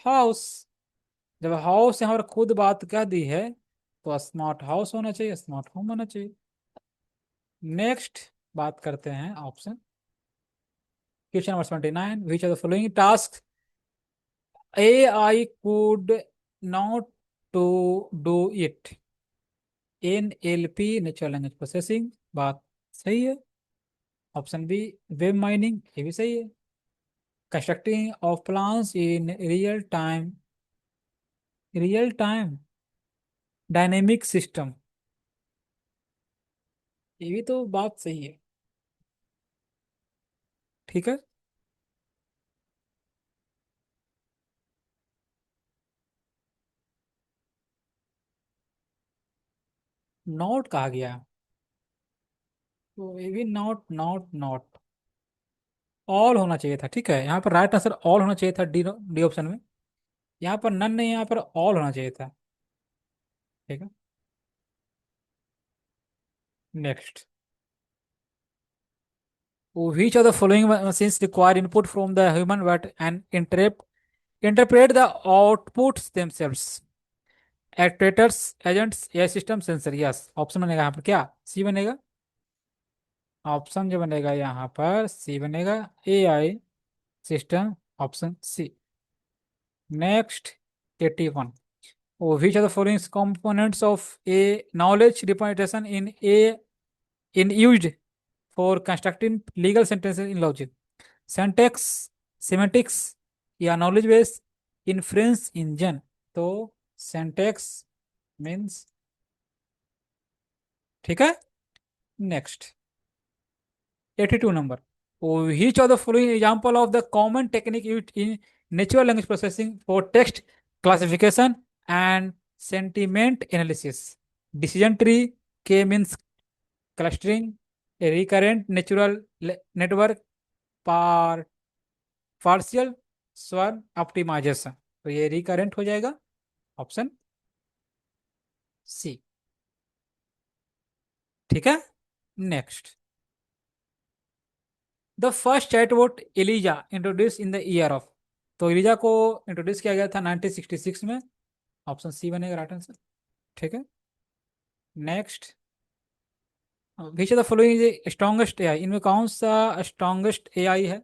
हाउस। जब हाउस यहाँ पर खुद बात कह दी है तो स्मार्ट हाउस होना चाहिए, स्मार्ट होम होना चाहिए। नेक्स्ट बात करते हैं option, question number 29, which are the following task AI could not to do it? NLP, natural language processing, बात सही है। ऑप्शन बी, वेब माइनिंग, ये भी सही है। Constructing of plans in real time dynamic system, ये भी तो बात सही है, ठीक है। नॉट कहा गया, तो ये भी नॉट नॉट नॉट, ऑल होना चाहिए था, ठीक है। यहाँ पर राइट आंसर ऑल होना चाहिए था, डी डी ऑप्शन में। यहाँ पर नन नहीं, यहाँ पर ऑल होना चाहिए था, ठीक है। Next, which of the following machines require input from the human but and interpret the outputs themselves? Actuators, agents, AI system, sensor। Yes, option बनेगा यहाँ पर क्या, सी बनेगा। ऑप्शन जो बनेगा यहाँ पर सी बनेगा, AI system, option C. Next, 81, which of the following components of a knowledge representation in used for constructing legal sentences in logic? Syntax, semantics, या नॉलेज बेस, इन्फ्रेंस इंजन। तो सेंटेक्स मीन्स, ठीक है। Next, 82 number, which of the following example of the common technique used in natural language processing for text classification and sentiment analysis? Decision tree, K means clustering, a recurrent natural network, par partial swarm optimisation. तो ये recurrent हो जाएगा, option C, ठीक है। Next, the first chatbot Eliza introduce in the year of. तो Eliza को introduce किया गया था 1966 में, ऑप्शन सी बनेगा राइट आंसर, ठीक है। Next, which of the following is strongest AI, इनमें कौन सा स्ट्रॉन्गेस्ट एआई है?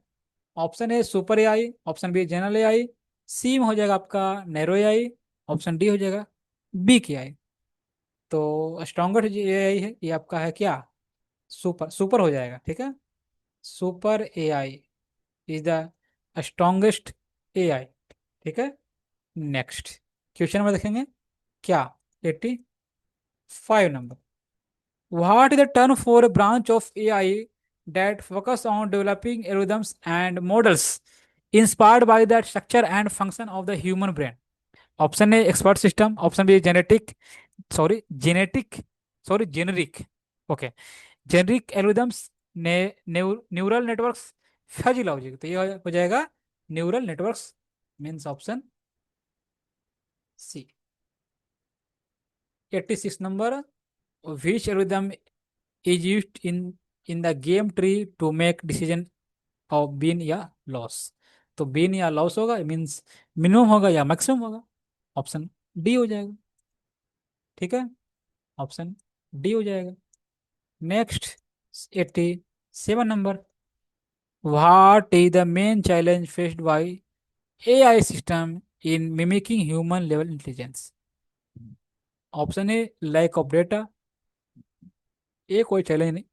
Option A super AI, option B general AI, C में हो जाएगा आपका नैरो एआई, ऑप्शन डी हो जाएगा बी की आई। तो स्ट्रॉन्गेस्ट जो एआई है ये आपका है क्या, सुपर, सुपर हो जाएगा, ठीक है। Super AI is the strongest AI। ठीक है। नेक्स्ट क्वेश्चन में देखेंगे क्या, 85 number. What is the term for a branch of AI that focus on developing algorithms and models inspired by the structure and function of the human brain? Option A expert system, option B genetic, sorry generic, okay, generic algorithms, neural networks, fuzzy logic। तो ये हो जाएगा neural networks, means option C. 86 number. Which algorithm is used in the game tree to make decision of win या loss? तो win या loss होगा, means minimum होगा या मैक्सिमम होगा, ऑप्शन डी हो जाएगा। ठीक है, ऑप्शन डी हो जाएगा। Next 87 number. What is the main challenge faced by AI system in mimicking human level intelligence? Option A lack of data, ये कोई चैलेंज नहीं,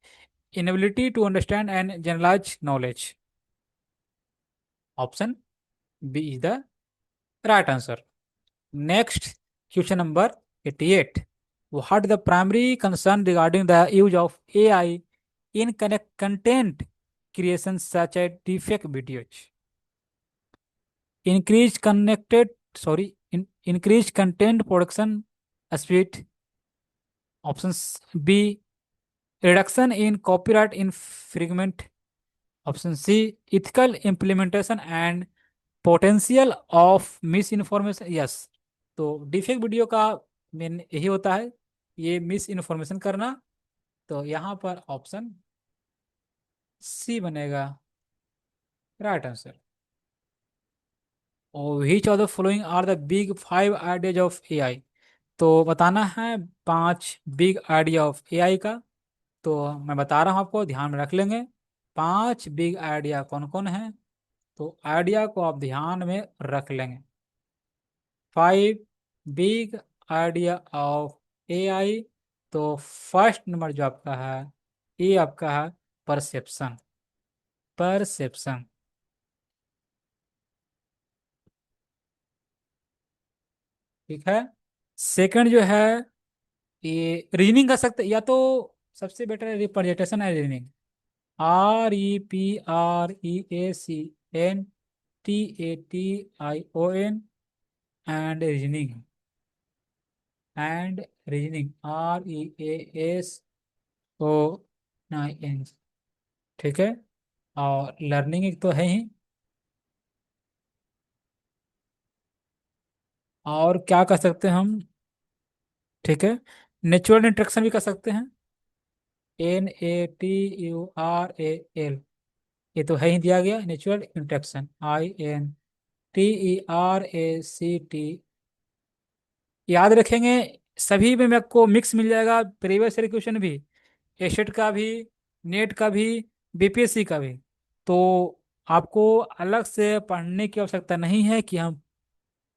inability to understand and generalise knowledge, option B is the right answer. Next, question number 88. What is the primary concern regarding the use of AI in content creation such as deepfake videos? Increased increased content production speed. Options B, reduction in copyright infringement. Option C, ethical implementation and potential of miss information, yes. तो defect video का main यही होता है, ये miss information करना। तो यहाँ पर ऑप्शन सी बनेगा राइट आंसर। और which of the following are the big 5 ideas of AI? तो बताना है 5 बिग आइडिया ऑफ AI का। तो मैं बता रहा हूँ आपको, ध्यान में रख लेंगे 5 बिग आइडिया कौन कौन है। तो आइडिया को आप ध्यान में रख लेंगे। 5 बिग आइडिया ऑफ AI। तो फर्स्ट नंबर जो आपका है, ये आपका है परसेप्शन। परसेप्शन, ठीक है। सेकंड जो है, ये रीजनिंग कर सकते या तो सबसे बेटर है representation and reasoning, REPREZENTATION and reasoning, REASONING। ठीक है। और लर्निंग एक तो है ही, और क्या कर सकते हैं हम, ठीक है, नेचुरल इंट्रैक्शन भी कर सकते हैं, NATURAL। ये तो है ही दिया गया नेचुरल इंट्रैक्शन, INTERACT। याद रखेंगे, सभी में मेरे को मिक्स मिल जाएगा, प्रीवियस ईयर क्वेश्चन भी, एसेट का भी, नेट का भी, BPSC का भी। तो आपको अलग से पढ़ने की आवश्यकता नहीं है कि हम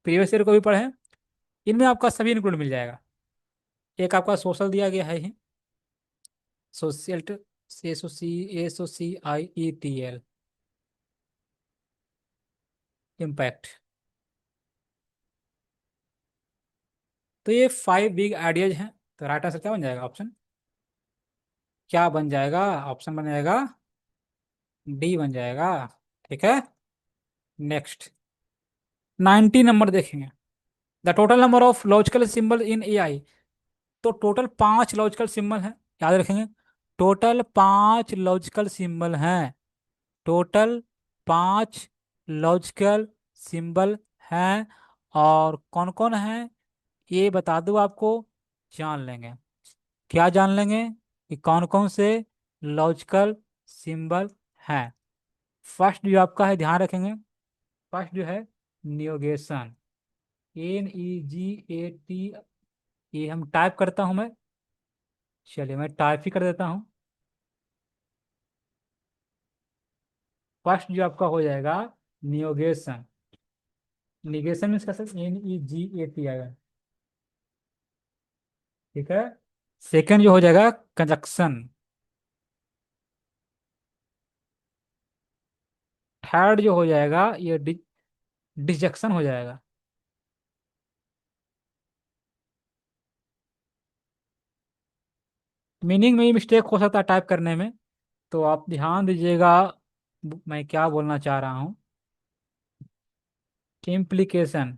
प्रीवियस ईयर को भी पढ़ें, इनमें आपका सभी इंक्लूड मिल जाएगा। एक आपका सोशल दिया गया है ही, सोशल, SOCIETL, इम्पैक्ट। तो ये 5 बिग आइडियाज हैं। तो राइट आंसर क्या बन जाएगा, ऑप्शन क्या बन जाएगा, ऑप्शन बन जाएगा डी बन जाएगा। ठीक है। नेक्स्ट 90 नंबर देखेंगे। The total number of logical symbol in AI। तो टोटल 5 लॉजिकल सिंबल हैं, याद रखेंगे। टोटल 5 लॉजिकल सिंबल हैं, टोटल 5 लॉजिकल सिंबल हैं। और कौन कौन है ये बता दूं आपको, जान लेंगे। क्या जान लेंगे कि कौन कौन से लॉजिकल सिंबल हैं। फर्स्ट जो आपका है, ध्यान रखेंगे, फर्स्ट जो है नियोगेशन, NEGAT। ये हम टाइप करता हूं मैं, चलिए मैं टाइप ही कर देता हूं। फर्स्ट जो आपका हो जाएगा नियोगेशन, निगेशन में इसका NEGAT आएगा। ठीक है। सेकंड जो हो जाएगा कंजक्शन। थर्ड जो हो जाएगा ये डिजेक्शन हो जाएगा। मीनिंग में ही मिस्टेक हो सकता है टाइप करने में, तो आप ध्यान दीजिएगा मैं क्या बोलना चाह रहा हूँ। इम्प्लीकेशन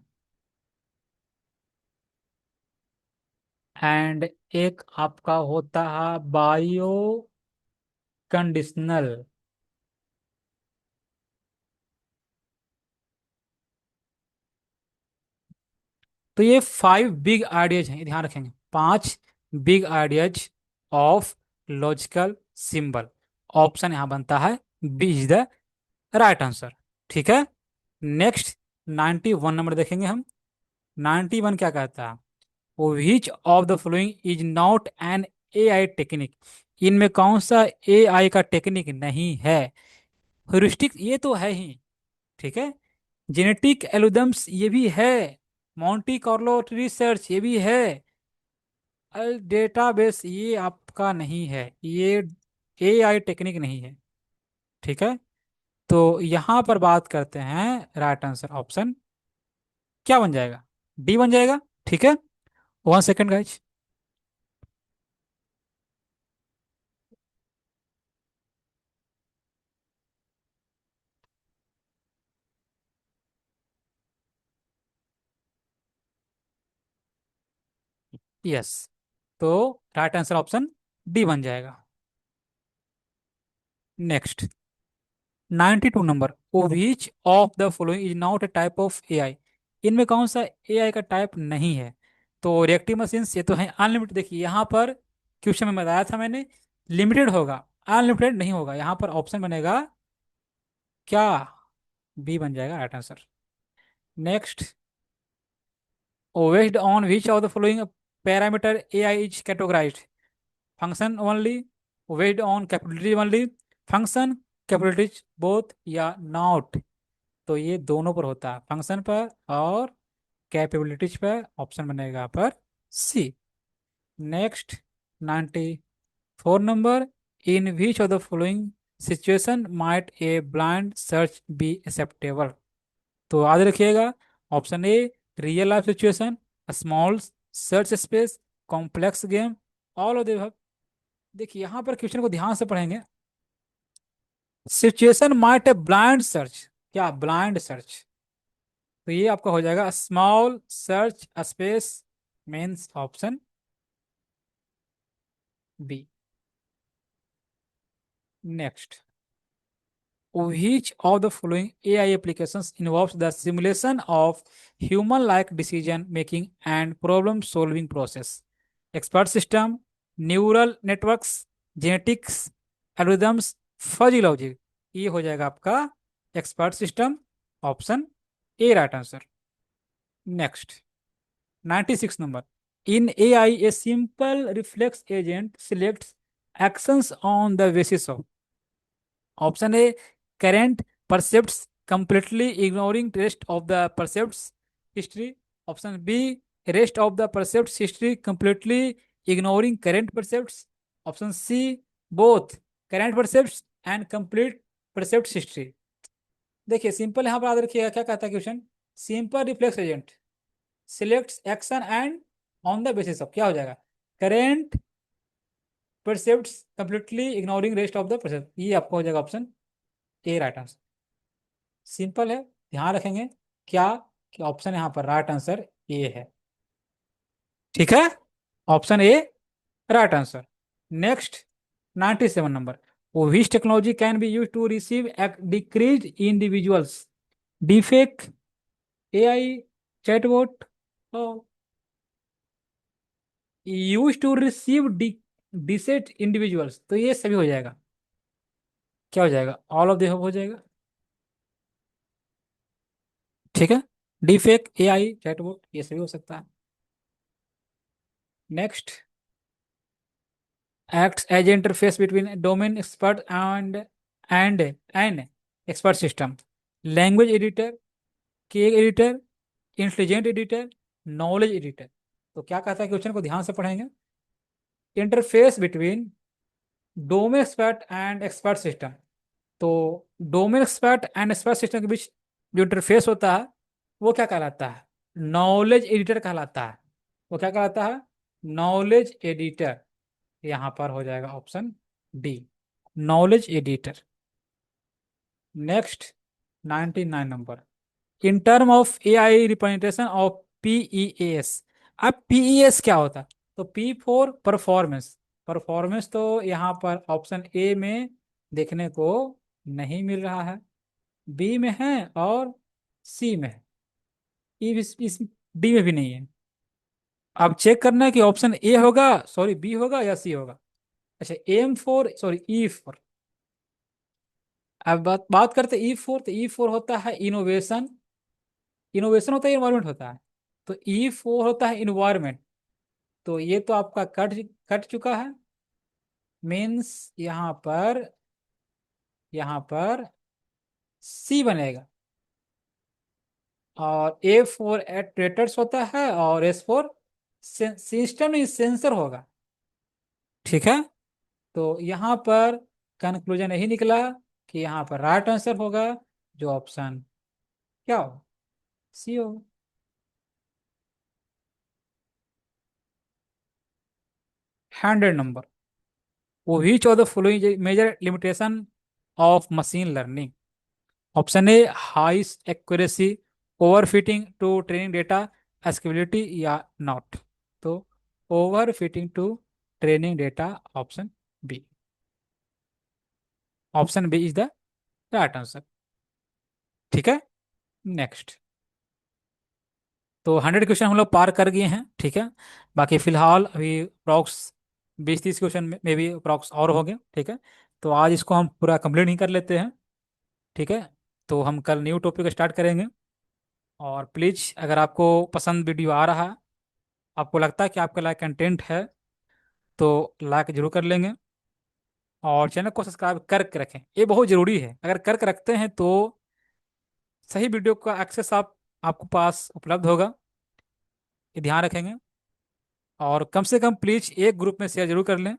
एंड एक आपका होता है बायो कंडीशनल। तो ये 5 बिग आइडियाज हैं, ये ध्यान रखेंगे। 5 big ideas of logical symbol. Option यहां बनता है B is the right answer. ठीक है। नेक्स्ट 91 नंबर देखेंगे हम। 91 क्या कहता है? विच of the following is not N AI technique. इनमें कौन सा एआई का टेक्निक नहीं है? ह्यूरिस्टिक ये तो है ही, ठीक है। जेनेटिक एल्गोरिथम्स ये भी है। मॉन्टी कार्लो रिसर्च ये भी है। डेटाबेस ये आपका नहीं है, ये एआई टेक्निक नहीं है। ठीक है। तो यहां पर बात करते हैं, राइट आंसर ऑप्शन क्या बन जाएगा? डी बन जाएगा। ठीक है। 1 सेकेंड गाइज। यस, तो राइट आंसर ऑप्शन डी बन जाएगा। Next 92 number. Which of the following is not a type of AI. इनमें कौन सा एआई का टाइप नहीं है? तो रिएक्टिव मशीन्स ये तो है अनलिमिटेड। देखिए यहाँ पर क्वेश्चन में बताया था मैंने, लिमिटेड होगा, अनलिमिटेड नहीं होगा। यहाँ पर ऑप्शन बनेगा क्या? बी बन जाएगा right answer. Next, based on which of the following parameter AI is categorised. Function only, based on capability only, function capabilities both, या नॉट। तो ये दोनों पर होता है, फंक्शन पर और कैपेबिलिटीज पर। ऑप्शन बनेगा यहाँ पर C. Next 94 number. In which of the following situation might a blind search be acceptable. तो याद रखिएगा, option A real life situation, small search space, complex game, all of the above. देखिए यहाँ पर क्वेश्चन को ध्यान से पढ़ेंगे। Situation might a blind search, क्या ब्लाइंड सर्च? तो ये आपका हो जाएगा small search space, means option B. Next, which of the following AI applications involves the simulation of human-like decision making and problem solving process? Expert system, neural networks, genetics, algorithms, fuzzy logic। ये हो जाएगा आपका expert system, option A right answer. Next 96 number. In AI a simple reflex agent selects actions on the basis of। Option A current percepts completely ignoring rest of the percepts history. Option B rest of the percepts history completely ignoring current percepts. Option C both current percepts and complete percepts history. देखिए simple यहाँ पर याद रखिएगा, क्या कहता है question? Simple reflex agent selects action and on the basis of, क्या हो जाएगा? Current percepts completely ignoring rest of the percept. ये आपको हो जाएगा option A right answer. Simple है, ध्यान रखेंगे क्या कि ऑप्शन यहाँ पर राइट आंसर ए है। ठीक है, option A right answer. Next 97 number. Which technology can be use to receive decrease individuals. Deepfake, AI, chatbot, use to receive deceit individuals. तो ये सभी हो जाएगा, क्या हो जाएगा? ऑल ऑफ द हो जाएगा। ठीक है, डिफेक, एआई, चैटबॉट ये सभी हो सकता है। Next, acts as interface between domain expert and an expert system। Language editor, cake editor, intelligent editor, knowledge editor. तो क्या कहता है क्वेश्चन को ध्यान से पढ़ेंगे। Interface between domain expert and expert system. तो domain expert and expert system के बीच जो इंटरफेस होता है वो क्या कहलाता है? नॉलेज एडिटर कहलाता है। वो क्या कहलाता है? Knowledge editor. यहां पर हो जाएगा option D, knowledge editor. Next, 99 number, in term of A I representation of PES. अब पीईएस क्या होता है? तो पी फॉर परफॉर्मेंस। परफॉर्मेंस तो यहाँ पर ऑप्शन ए में देखने को नहीं मिल रहा है, बी में है और सी में है, इस डी में भी नहीं है। अब चेक करना है कि ऑप्शन ए होगा, सॉरी बी होगा या सी होगा। अच्छा, एम फोर सॉरी ई फोर। अब बात करते ई फोर, तो ई फोर होता है इनोवेशन। इनोवेशन होता है, इन्वायरमेंट होता है। तो ई फोर होता है इन्वायरमेंट। तो ये तो आपका कट कट चुका है। मीन्स यहाँ पर सी बनेगा। और ए फोर एक्ट्रेटर्स होता है और एस फोर सिस्टम नहीं, सेंसर होगा। ठीक है। तो यहाँ पर कंक्लूजन यही निकला कि यहाँ पर राइट आंसर होगा जो ऑप्शन क्या हो, सी हो। 100 number, which of the following major limitation of machine learning? Option A high accuracy, overfitting to training data, scalability या नॉट। तो overfitting to training data, option B. Option B is the right answer. ठीक है। Next, तो 100 question हम लोग पार कर गए हैं। ठीक है। बाकी फिलहाल अभी अप्रॉक्स 20-30 क्वेश्चन में भी अप्रॉक्स और हो गए। ठीक है। तो आज इसको हम पूरा कंप्लीट नहीं कर लेते हैं। ठीक है। तो हम कल न्यू टॉपिक स्टार्ट करेंगे। और प्लीज़ अगर आपको पसंद वीडियो आ रहा है, आपको लगता है कि आपके लायक कंटेंट है, तो लाइक जरूर कर लेंगे। और चैनल को सब्सक्राइब करके रखें, ये बहुत ज़रूरी है। अगर करके रखते हैं तो सही वीडियो का एक्सेस आपको पास उपलब्ध होगा। ये ध्यान रखेंगे। और कम से कम प्लीज़ एक ग्रुप में शेयर जरूर कर लें,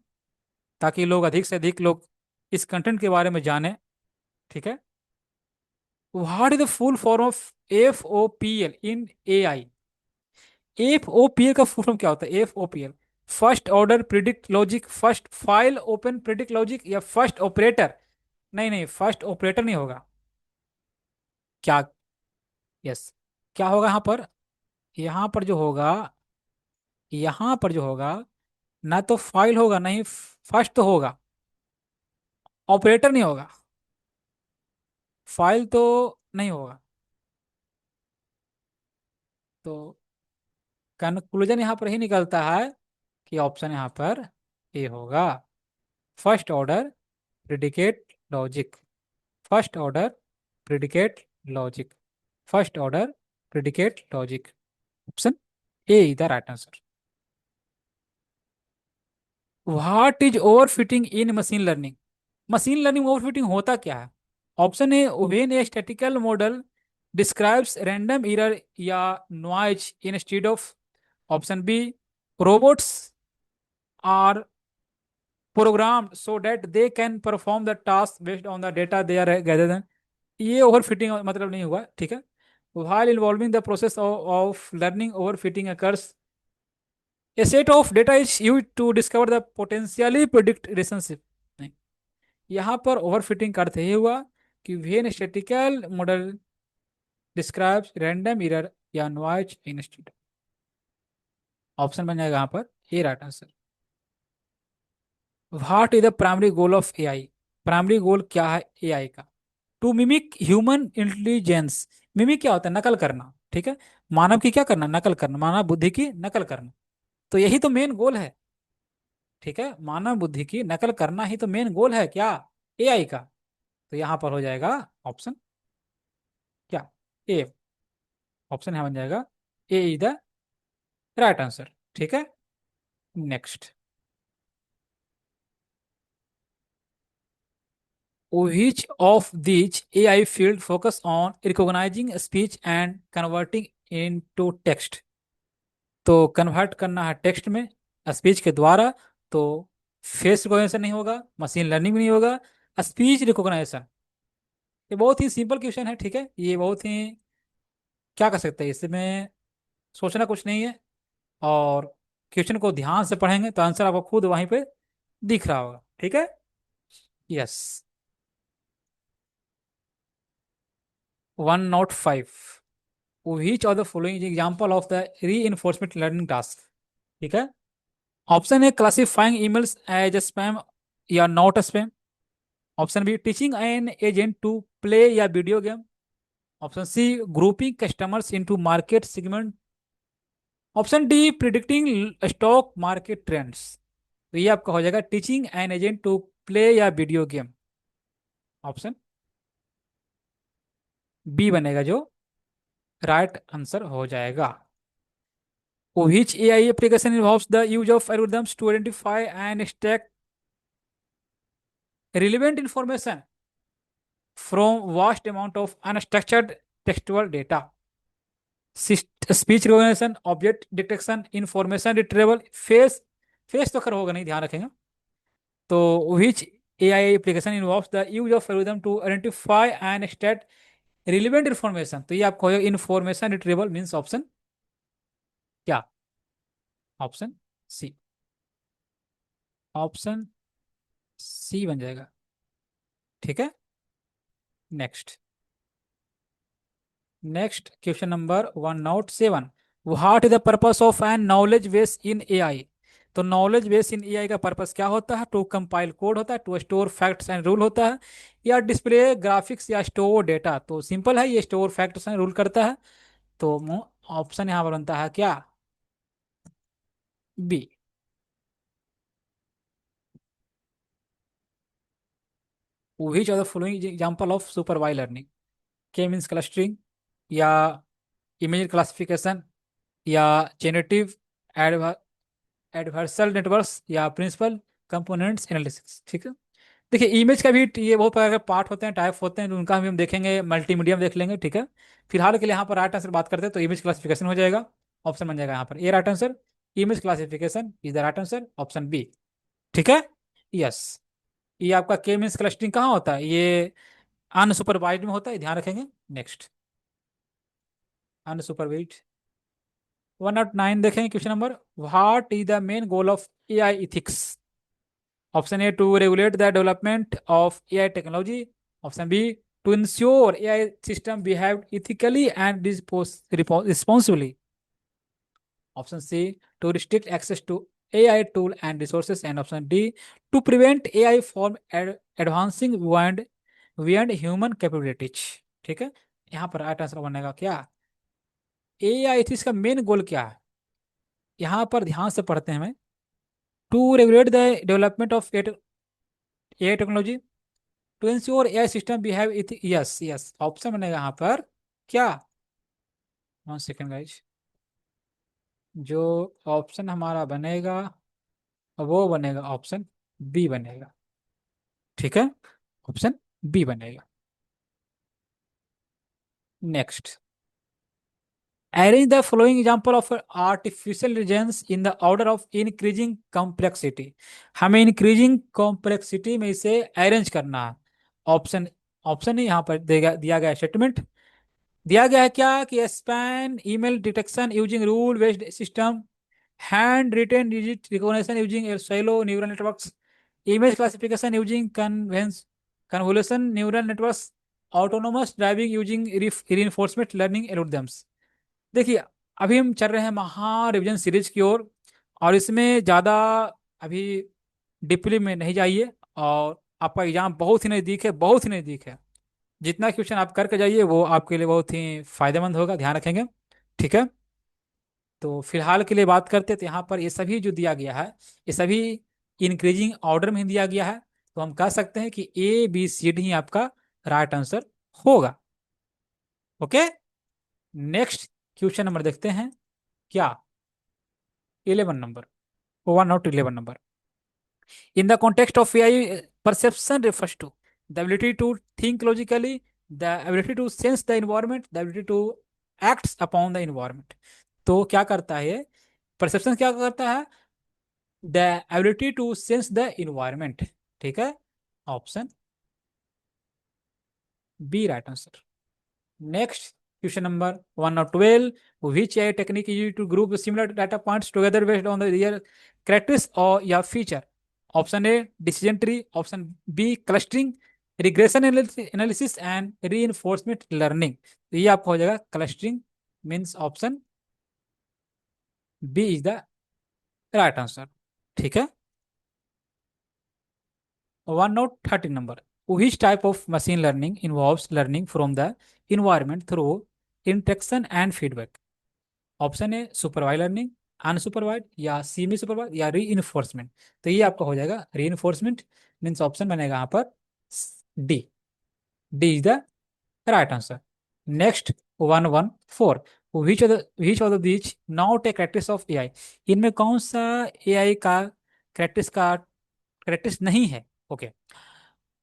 ताकि लोग अधिक से अधिक लोग इस कंटेंट के बारे में जानें। ठीक है। What is the full form of FOPL in AI? FOPL का फुल फॉर्म क्या होता है? FOPL, first order predict logic, first file open predict logic, या फर्स्ट ऑपरेटर? नहीं नहीं, फर्स्ट ऑपरेटर नहीं होगा। क्या? यस। क्या होगा यहाँ पर? यहाँ पर जो होगा, यहाँ पर जो होगा, ना तो फाइल होगा, नहीं फर्स्ट तो होगा, ऑपरेटर नहीं होगा, फाइल तो नहीं होगा। तो कंक्लूजन यहाँ पर ही निकलता है कि ऑप्शन यहाँ पर ए होगा, first order predicate logic. First order predicate logic, first order predicate logic, option A is the right answer. What is overfitting in machine learning? Machine learning overfitting होता क्या है? Option A when a statical model describes random error या noise instead of. Option B, robots are programmed so that they can perform the task based on the data they are gathered। ये overfitting मतलब नहीं हुआ। ठीक है। while involving the process of learning, overfitting occurs, a set of data is used to discover the potentially predict relationship। नहीं, यहाँ पर overfitting का अर्थ ये हुआ कि when statical model describes random error या नॉइज इंस्टेड। ऑप्शन बन जाएगा यहाँ पर A right answer. What is the primary goal of AI? Primary goal क्या है एआई का? To mimic human intelligence. Mimic क्या होता है? नकल करना। ठीक है। मानव की क्या करना? नकल करना, मानव बुद्धि की नकल करना। तो यही तो मेन गोल है। ठीक है। मानव बुद्धि की नकल करना ही तो मेन गोल है क्या, एआई का। तो यहाँ पर हो जाएगा ऑप्शन क्या, ए। ऑप्शन यहाँ बन जाएगा A is the right answer. ठीक है। Next, which of these AI field focus on recognizing speech and converting into text? तो कन्वर्ट करना है टेक्स्ट में स्पीच के द्वारा। तो फेस रिकॉग्निशन नहीं होगा, मशीन लर्निंग भी नहीं होगा, स्पीच रिकॉग्निशन। ये बहुत ही सिंपल क्वेश्चन है। ठीक है। ये बहुत ही क्या कर सकते हैं इसमें? सोचना कुछ नहीं है, और क्वेश्चन को ध्यान से पढ़ेंगे तो आंसर आपको खुद वहीं पे दिख रहा होगा। ठीक है। Yes. 105, which of the following is example of the reinforcement learning task? ठीक है। ऑप्शन है क्लासिफाइंग ईमेल्स एज स्पैम या not spam. Option B teaching an agent to play या video game. Option C grouping customers into market segment. Option D predicting stock market trends. तो ये आपका हो जाएगा teaching an agent to play या video game. Option B बनेगा जो right answer हो जाएगा। Which AI application involves the use of algorithms to identify and extract relevant information from vast amount of unstructured textual data? Speech recognition, object detection, information retrieval, face तो खैर होगा नहीं, ध्यान रखेंगे। तो which AI application involves the use of algorithm to identify and extract relevant information? तो ये आपको होगा information retrieval मीन्स ऑप्शन क्या? Option C. ऑप्शन सी बन जाएगा। ठीक है। Next. Next question number 107, what is the purpose of an knowledge base in AI? तो नॉलेज बेस इन एआई का पर्पस क्या होता है? टू कंपाइल कोड होता है, to store facts and rule होता है, या डिस्प्ले ग्राफिक्स या स्टोर डेटा? तो सिंपल है, ये स्टोर फैक्ट्स एंड रूल करता है। तो ऑप्शन यहाँ पर बनता है क्या? B. Which are the following example of supervise learning? K means clustering, या इमेज क्लासिफिकेशन, या जेनेटिव एडवर्सल नेटवर्क्स, या प्रिंसिपल कंपोनेंट्स एनालिसिस। ठीक है। देखिए इमेज का भी ये बहुत प्रकार के पार्ट होते हैं, टाइप होते हैं, तो उनका भी हम देखेंगे, मल्टीमीडिया में देख लेंगे। ठीक है। फिलहाल के लिए यहाँ पर राइट आंसर बात करते हैं तो इमेज क्लासिफिकेशन हो जाएगा। ऑप्शन बन जाएगा यहाँ पर A right answer. Image classification is the right answer, option B. ठीक है। यस। ये आपका के मीन्स क्लस्टरिंग कहाँ होता है? ये अनसुपरवाइज्ड में होता है, ध्यान रखेंगे। नेक्स्ट। अनसुपरवाइज्ड। 109 देखेंगे question number, what is the main goal of AI ethics? Option A to regulate the development of AI technology. Option B to ensure AI system behave ethically and responsibly. Option C to restrict access to AI tool and resources. And option D to prevent AI from advancing beyond human capabilities. ठीक है। यहाँ पर right answer बनेगा क्या? AI ethics का main goal क्या है? यहाँ पर ध्यान से पढ़ते हैं हमें। To regulate the development of AI technology, to ensure AI system behave yes yes, option बनेगा यहाँ पर क्या? 1 सेकेंड गाइज। जो ऑप्शन हमारा बनेगा वो बनेगा ऑप्शन बी बनेगा। ठीक है। ऑप्शन बी बनेगा। Next. Arrange the following example of artificial intelligence in the order of increasing complexity. हमें इंक्रीजिंग कॉम्प्लेक्सिटी में इसे अरेंज करना है। ऑप्शन ऑप्शन ही यहाँ पर दिया गया स्टेटमेंट दिया गया है क्या कि span email detection using rule based system, hand retain digit recognition using shallow neural networks, image classification using convolution neural networks, autonomous driving using reinforcement learning algorithms. देखिए अभी हम चल रहे हैं महा रिवीजन सीरीज की ओर, और इसमें ज़्यादा अभी डीपली में नहीं जाइए, और आपका एग्जाम बहुत ही नज़दीक है, बहुत ही नज़दीक है। जितना क्वेश्चन आप करके जाइए वो आपके लिए बहुत ही फायदेमंद होगा, ध्यान रखेंगे। ठीक है। तो फिलहाल के लिए बात करते हैं, तो यहाँ पर ये सभी जो दिया गया है ये सभी इंक्रीजिंग ऑर्डर में दिया गया है। तो हम कह सकते हैं कि ए बी सी डी ही आपका राइट आंसर होगा। ओके। नेक्स्ट क्वेश्चन नंबर देखते हैं क्या? 11 number, 1 not 11 number. In the context of AI, perception refers to the ability to think logically, the ability to sense the environment, the ability to act upon the environment. तो क्या करता है ये? Perception क्या करता है? The ability to sense the environment. ठीक है। Option B right answer. Next Question number 1 or 12. Which AI technique is used to group similar data points together based on the real characteristics or या feature? Option A decision tree, option B clustering, regression analysis and reinforcement learning. तो ये आपका हो जाएगा clustering, means option B is the right answer. ठीक है. 1 note 13 number. Which type of machine learning involves learning from the environment through interaction and feedback? Option A supervise learning, unsupervise या semi supervise या री enforcement. तो ये आपका हो जाएगा री इन्फोर्समेंट, मीन्स ऑप्शन बनेगा यहाँ पर D. D is the right answer. Next 114. Which of the beach not a practice of AI. इनमें कौन सा एआई का प्रैक्टिस नहीं है? Okay.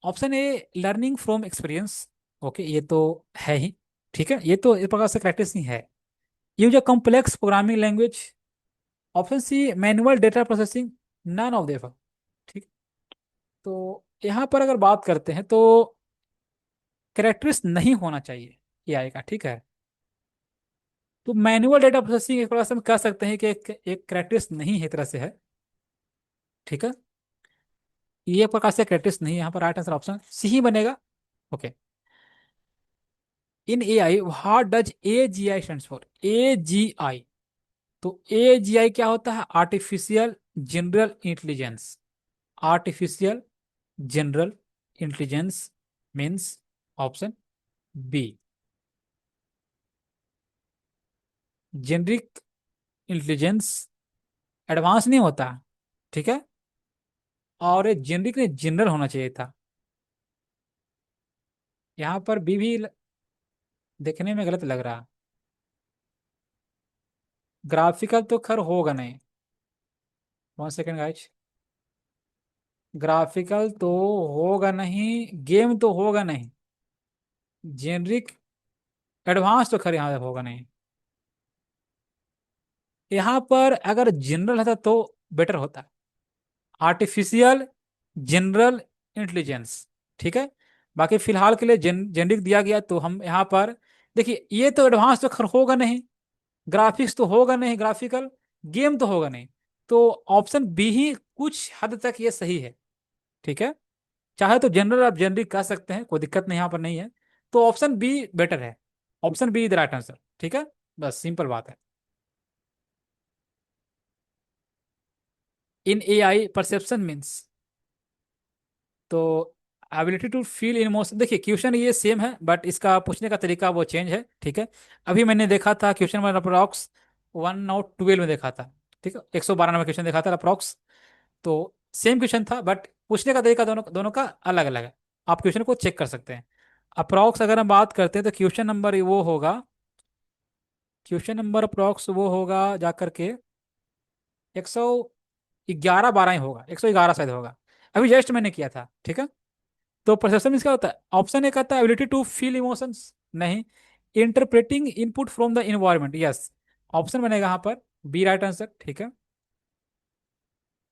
Option A learning from experience. Okay, ये तो है ही. ठीक है, ये तो इस प्रकार से प्रैक्टिस नहीं है. Use a complex programming language. Option C manual data processing. None of them. ठीक. तो यहाँ पर अगर बात करते हैं तो कैरेक्टरिस्ट नहीं होना चाहिए एआई का. ठीक है, तो मैनुअल डेटा प्रोसेसिंग एक प्रकार से हम कह सकते हैं कि एक कैरेक्टरिस्ट नहीं है, एक तरह से है. ठीक है, ये एक प्रकार से कैरेक्टरिस्ट नहीं है. यहाँ पर राइट आंसर ऑप्शन सी ही बनेगा. Okay. In AI what does AGI stands for? AGI. तो एजीआई क्या होता है? Artificial general intelligence. Artificial general intelligence means option B. Generic intelligence advance नहीं होता. ठीक है, और ये जेनरिक ने जनरल होना चाहिए था. यहाँ पर बी भी देखने में गलत लग रहा. ग्राफिकल तो खैर होगा नहीं. 1 सेकेंड गाइज. ग्राफिकल तो होगा नहीं, गेम तो होगा नहीं, जेनरिक एडवांस तो खैर यहाँ होगा नहीं. यहाँ पर अगर जनरल होता तो बेटर होता. Artificial general intelligence. ठीक है, बाकी फिलहाल के लिए जेनरिक दिया गया. तो हम यहाँ पर देखिए, ये तो एडवांस तो खैर होगा नहीं, ग्राफिक्स तो होगा नहीं, ग्राफिकल गेम तो होगा नहीं. तो ऑप्शन बी ही कुछ हद तक ये सही है. ठीक है, चाहे तो जनरल आप जेनरिक कह सकते हैं, कोई दिक्कत नहीं यहाँ पर नहीं है. तो ऑप्शन बी बेटर है. Option B is the right answer. ठीक है, बस सिंपल बात है. इन एआई परसेप्शन मीन्स, तो एबिलिटी टू फील इमोशन. देखिए क्वेश्चन ये सेम है, बट इसका पूछने का तरीका वो चेंज है. ठीक है, अभी मैंने देखा था क्वेश्चन में अप्रॉक्स 1 और 12 में देखा था. ठीक है, 112 में क्वेश्चन देखा था अप्रॉक्स. तो सेम क्वेश्चन था, बट पूछने का तरीका दोनों दोनों का अलग अलग है. आप क्वेश्चन को चेक कर सकते हैं. अप्रॉक्स अगर हम बात करते हैं तो क्वेश्चन नंबर वो होगा, क्वेश्चन नंबर अप्रॉक्स वो होगा जा करके 111-12 ही होगा, 111 शायद होगा. अभी जस्ट मैंने किया था. ठीक है, तो परसेप्शन मीन्स क्या होता है? ऑप्शन ए कहता है एबिलिटी टू फील इमोशंस. नहीं. Interpreting input from the environment. Yes, option बनेगा यहाँ पर बी राइट आंसर. ठीक है,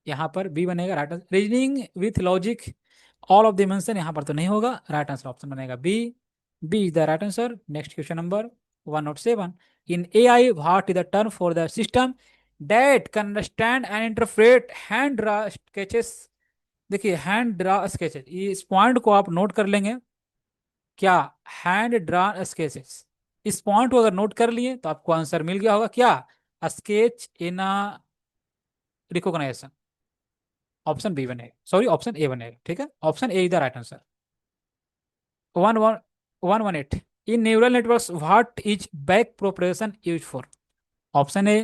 यहाँ पर बी बनेगा right answer. Reasoning with logic all of dimension, यहाँ पर तो नहीं होगा. राइट आंसर ऑप्शन बनेगा B. B is the right answer. Next question number 107. In A I what is the term for the system that can understand and interpret hand draw sketches. देखिए hand draw sketches, इस point को आप note कर लेंगे. क्या? Hand draw sketches. इस point को अगर नोट कर लिए तो आपको आंसर मिल गया होगा. क्या? Sketch in recognisation. Option B बनेगा, सॉरी ऑप्शन ए बनेगा. ठीक है, option A is the right answer. 118. In neural networks what is back propagation use for? Option A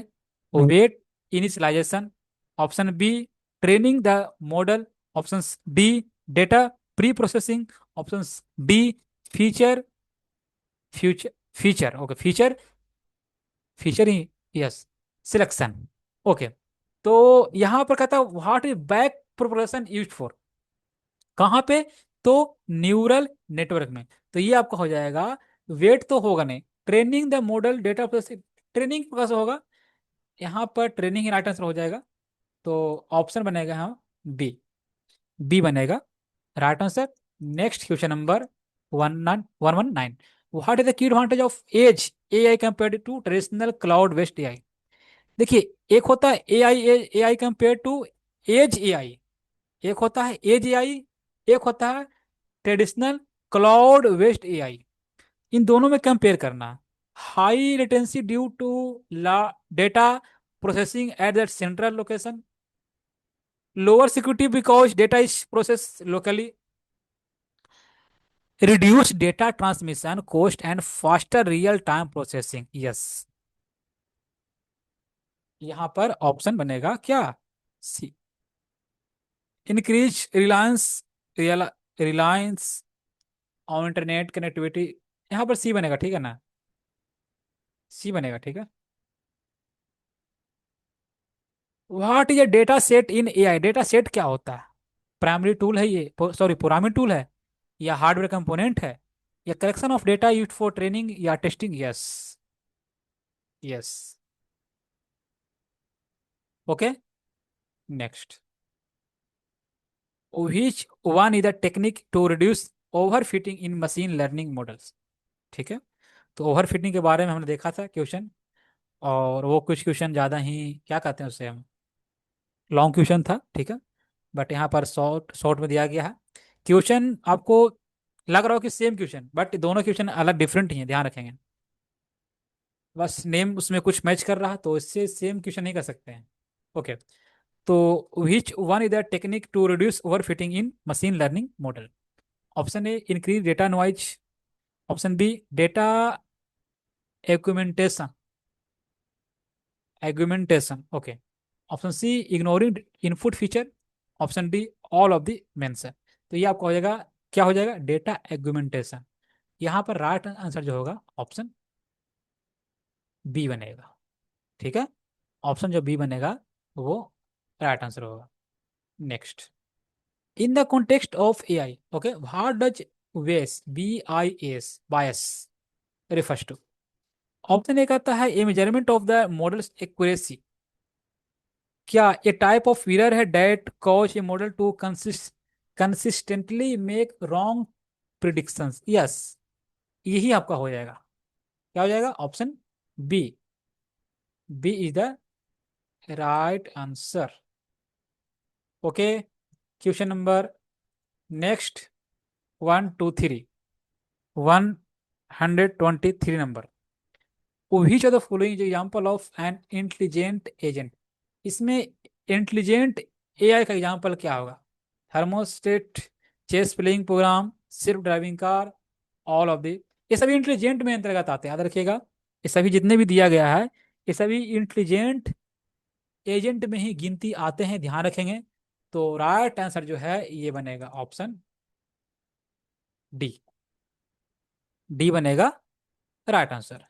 weight initialisation, option B training the model, option D data preprocessing, option D feature future feature okay feature feature ही yes selection. Okay, तो यहां पर कहता है what is back propagation use for. कहाँ पे? तो neural network में. तो ये आपका हो जाएगा वेट तो होगा नहीं, training the model data processing. Training कैसे होगा? यहाँ पर ट्रेनिंग ही राइट आंसर हो जाएगा. तो ऑप्शन बनेगा यहाँ बी. बी बनेगा right answer. Next question number 119. What is the key advantage of edge AI compare to traditional cloud based AI? देखिए, एक होता है AI AI compare to edge AI, एक होता है एज एआई, एक होता है ट्रेडिशनल क्लाउड बेस्ड एआई। इन दोनों में कंपेयर करना। High latency due to la data processing at that central location, lower security because data is process locally, reduce data transmission cost and faster real time processing. Yes, यहां पर option बनेगा क्या? C. Increase reliance, reliance on internet connectivity. यहाँ पर C बनेगा, ठीक है ना? सी बनेगा, ठीक है। What is a data set in AI? Data set क्या होता है? प्राइमरी टूल है ये, सॉरी प्रोग्रामिंग टूल है, या हार्डवेयर कंपोनेंट है, या collection of data used for training या testing? Yes, yes. Okay, next. Which one is the technique to reduce overfitting in machine learning models? ठीक है, तो ओवरफिटिंग के बारे में हमने देखा था क्वेश्चन, और वो कुछ क्वेश्चन ज़्यादा ही क्या कहते हैं उसे हम, लॉन्ग क्वेश्चन था, ठीक है। बट यहाँ पर शॉर्ट शॉर्ट में दिया गया है क्वेश्चन। आपको लग रहा हो कि सेम क्वेश्चन, बट दोनों क्वेश्चन अलग डिफरेंट ही हैं, ध्यान रखेंगे। बस नेम उसमें कुछ मैच कर रहा, तो इससे सेम क्वेश्चन नहीं कर सकते हैं। ओके, तो which one is the technique to reduce over fitting in machine learning model? Option A increase data noise, option B data augmentation, augmentation, okay, option C ignoring input feature, option D all of the mention. तो ये आपका हो जाएगा, क्या हो जाएगा? Data augmentation. यहाँ पर राइट आंसर जो होगा ऑप्शन बी बनेगा, ठीक है। ऑप्शन जो बी बनेगा वो राइट आंसर होगा। Next, in the context of A I, okay, what does वेस BIS bias refers to? Option A कहता है a measurement of the model's accuracy. क्या ए टाइप ऑफ एरर है that cause a model to consistently make wrong predictions? Yes, यही आपका हो जाएगा। क्या हो जाएगा? Option B, B is the right answer. Okay, question number next, 123, 123 number. Which of the following example of an intelligent agent? इसमें intelligent AI का example क्या होगा? Thermostat, chess playing program, self driving car, all of the. ये सभी intelligent में अंतर्गत आते हैं, याद रखिएगा। ये सभी जितने भी दिया गया है, ये सभी इंटेलिजेंट एजेंट में ही गिनती आते हैं, ध्यान रखेंगे। तो राइट आंसर जो है ये बनेगा ऑप्शन डी, डी बनेगा right answer.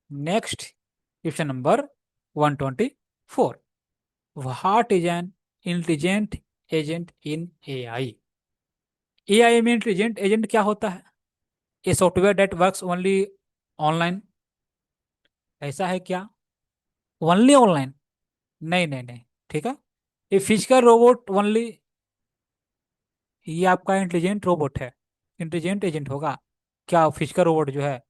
Next, question number 124, what is an intelligent agent in AI? AI में इंटेलिजेंट एजेंट क्या होता है? A software that works only online, ऐसा है क्या? Only online? नहीं नहीं नहीं, ठीक है। ए फिजिकल रोबोट ओनली, ये आपका इंटेलिजेंट रोबोट है, इंटेलिजेंट एजेंट होगा क्या फिजिकल रोबोट जो है?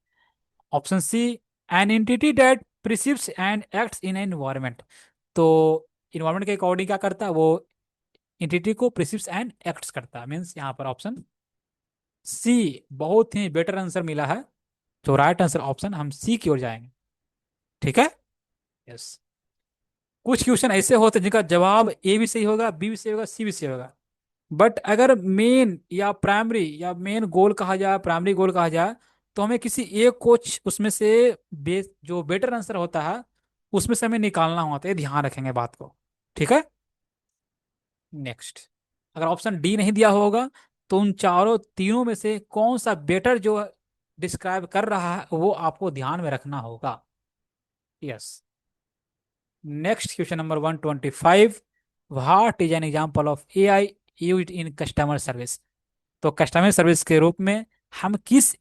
Option C, an entity that perceives and acts in an environment. तो इन्वायरमेंट के अकॉर्डिंग क्या करता है वो? एंटिटी को प्रिसीव्स एंड एक्ट्स करता है, मीन्स यहाँ पर ऑप्शन सी बहुत ही बेटर आंसर मिला है। तो राइट आंसर ऑप्शन हम सी की ओर जाएंगे, ठीक है। यस, कुछ क्वेश्चन ऐसे होते हैं जिनका जवाब ए भी सही होगा, बी भी सही होगा, सी भी सही होगा। बट अगर मेन या प्राइमरी या मेन गोल कहा जाए, प्राइमरी गोल कहा जाए, तो हमें किसी एक कोच उसमें से जो बेटर आंसर होता है उसमें से हमें निकालना होता है, ध्यान रखेंगे बात को, ठीक है। नेक्स्ट, अगर ऑप्शन डी नहीं दिया होगा तो उन चारों तीनों में से कौन सा बेटर जो डिस्क्राइब कर रहा है वो आपको ध्यान में रखना होगा। Yes, next question number 125, what is an example of AI used in customer service? तो कस्टमर सर्विस के रूप में हम किस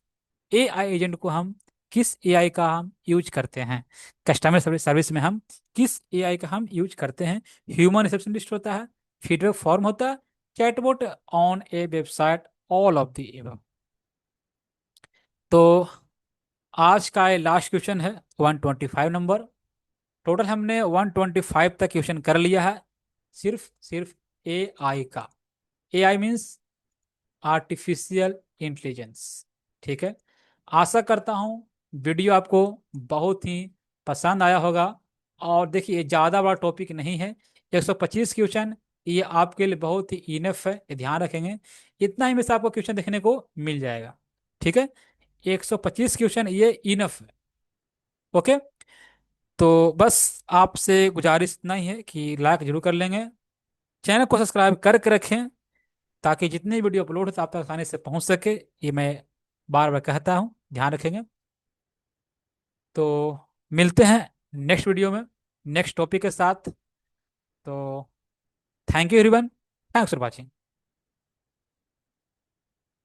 एआई एजेंट को हम किस एआई का हम यूज करते हैं? कस्टमर सर्विस सर्विस में हम किस एआई का हम यूज करते हैं? ह्यूमन रिसेप्शनिस्ट होता है, फीडबैक फॉर्म होता है, chatbot on A website, all of the above. तो आज का ये लास्ट क्वेश्चन है 125 नंबर। टोटल हमने 125 तक क्वेश्चन कर लिया है, सिर्फ सिर्फ ए आई का। ए आई मीन्स आर्टिफिशियल इंटेलिजेंस। ठीक है। आशा करता हूँ वीडियो आपको बहुत ही पसंद आया होगा। और देखिए, ये ज़्यादा बड़ा टॉपिक नहीं है, 125 क्वेश्चन, ये आपके लिए बहुत ही इनफ है, ये ध्यान रखेंगे। इतना ही में से आपको क्वेश्चन देखने को मिल जाएगा। ठीक है, 125 क्वेश्चन ये इनफ है। ओके। तो बस आपसे गुजारिश इतना ही है कि लाइक जरूर कर लेंगे, चैनल को सब्सक्राइब करके रखें, ताकि जितनी वीडियो अपलोड होता है आप तक आसानी से पहुंच सके। ये मैं बार बार कहता हूँ, ध्यान रखेंगे। तो मिलते हैं नेक्स्ट वीडियो में नेक्स्ट टॉपिक के साथ। तो thank you everyone, thanks for watching.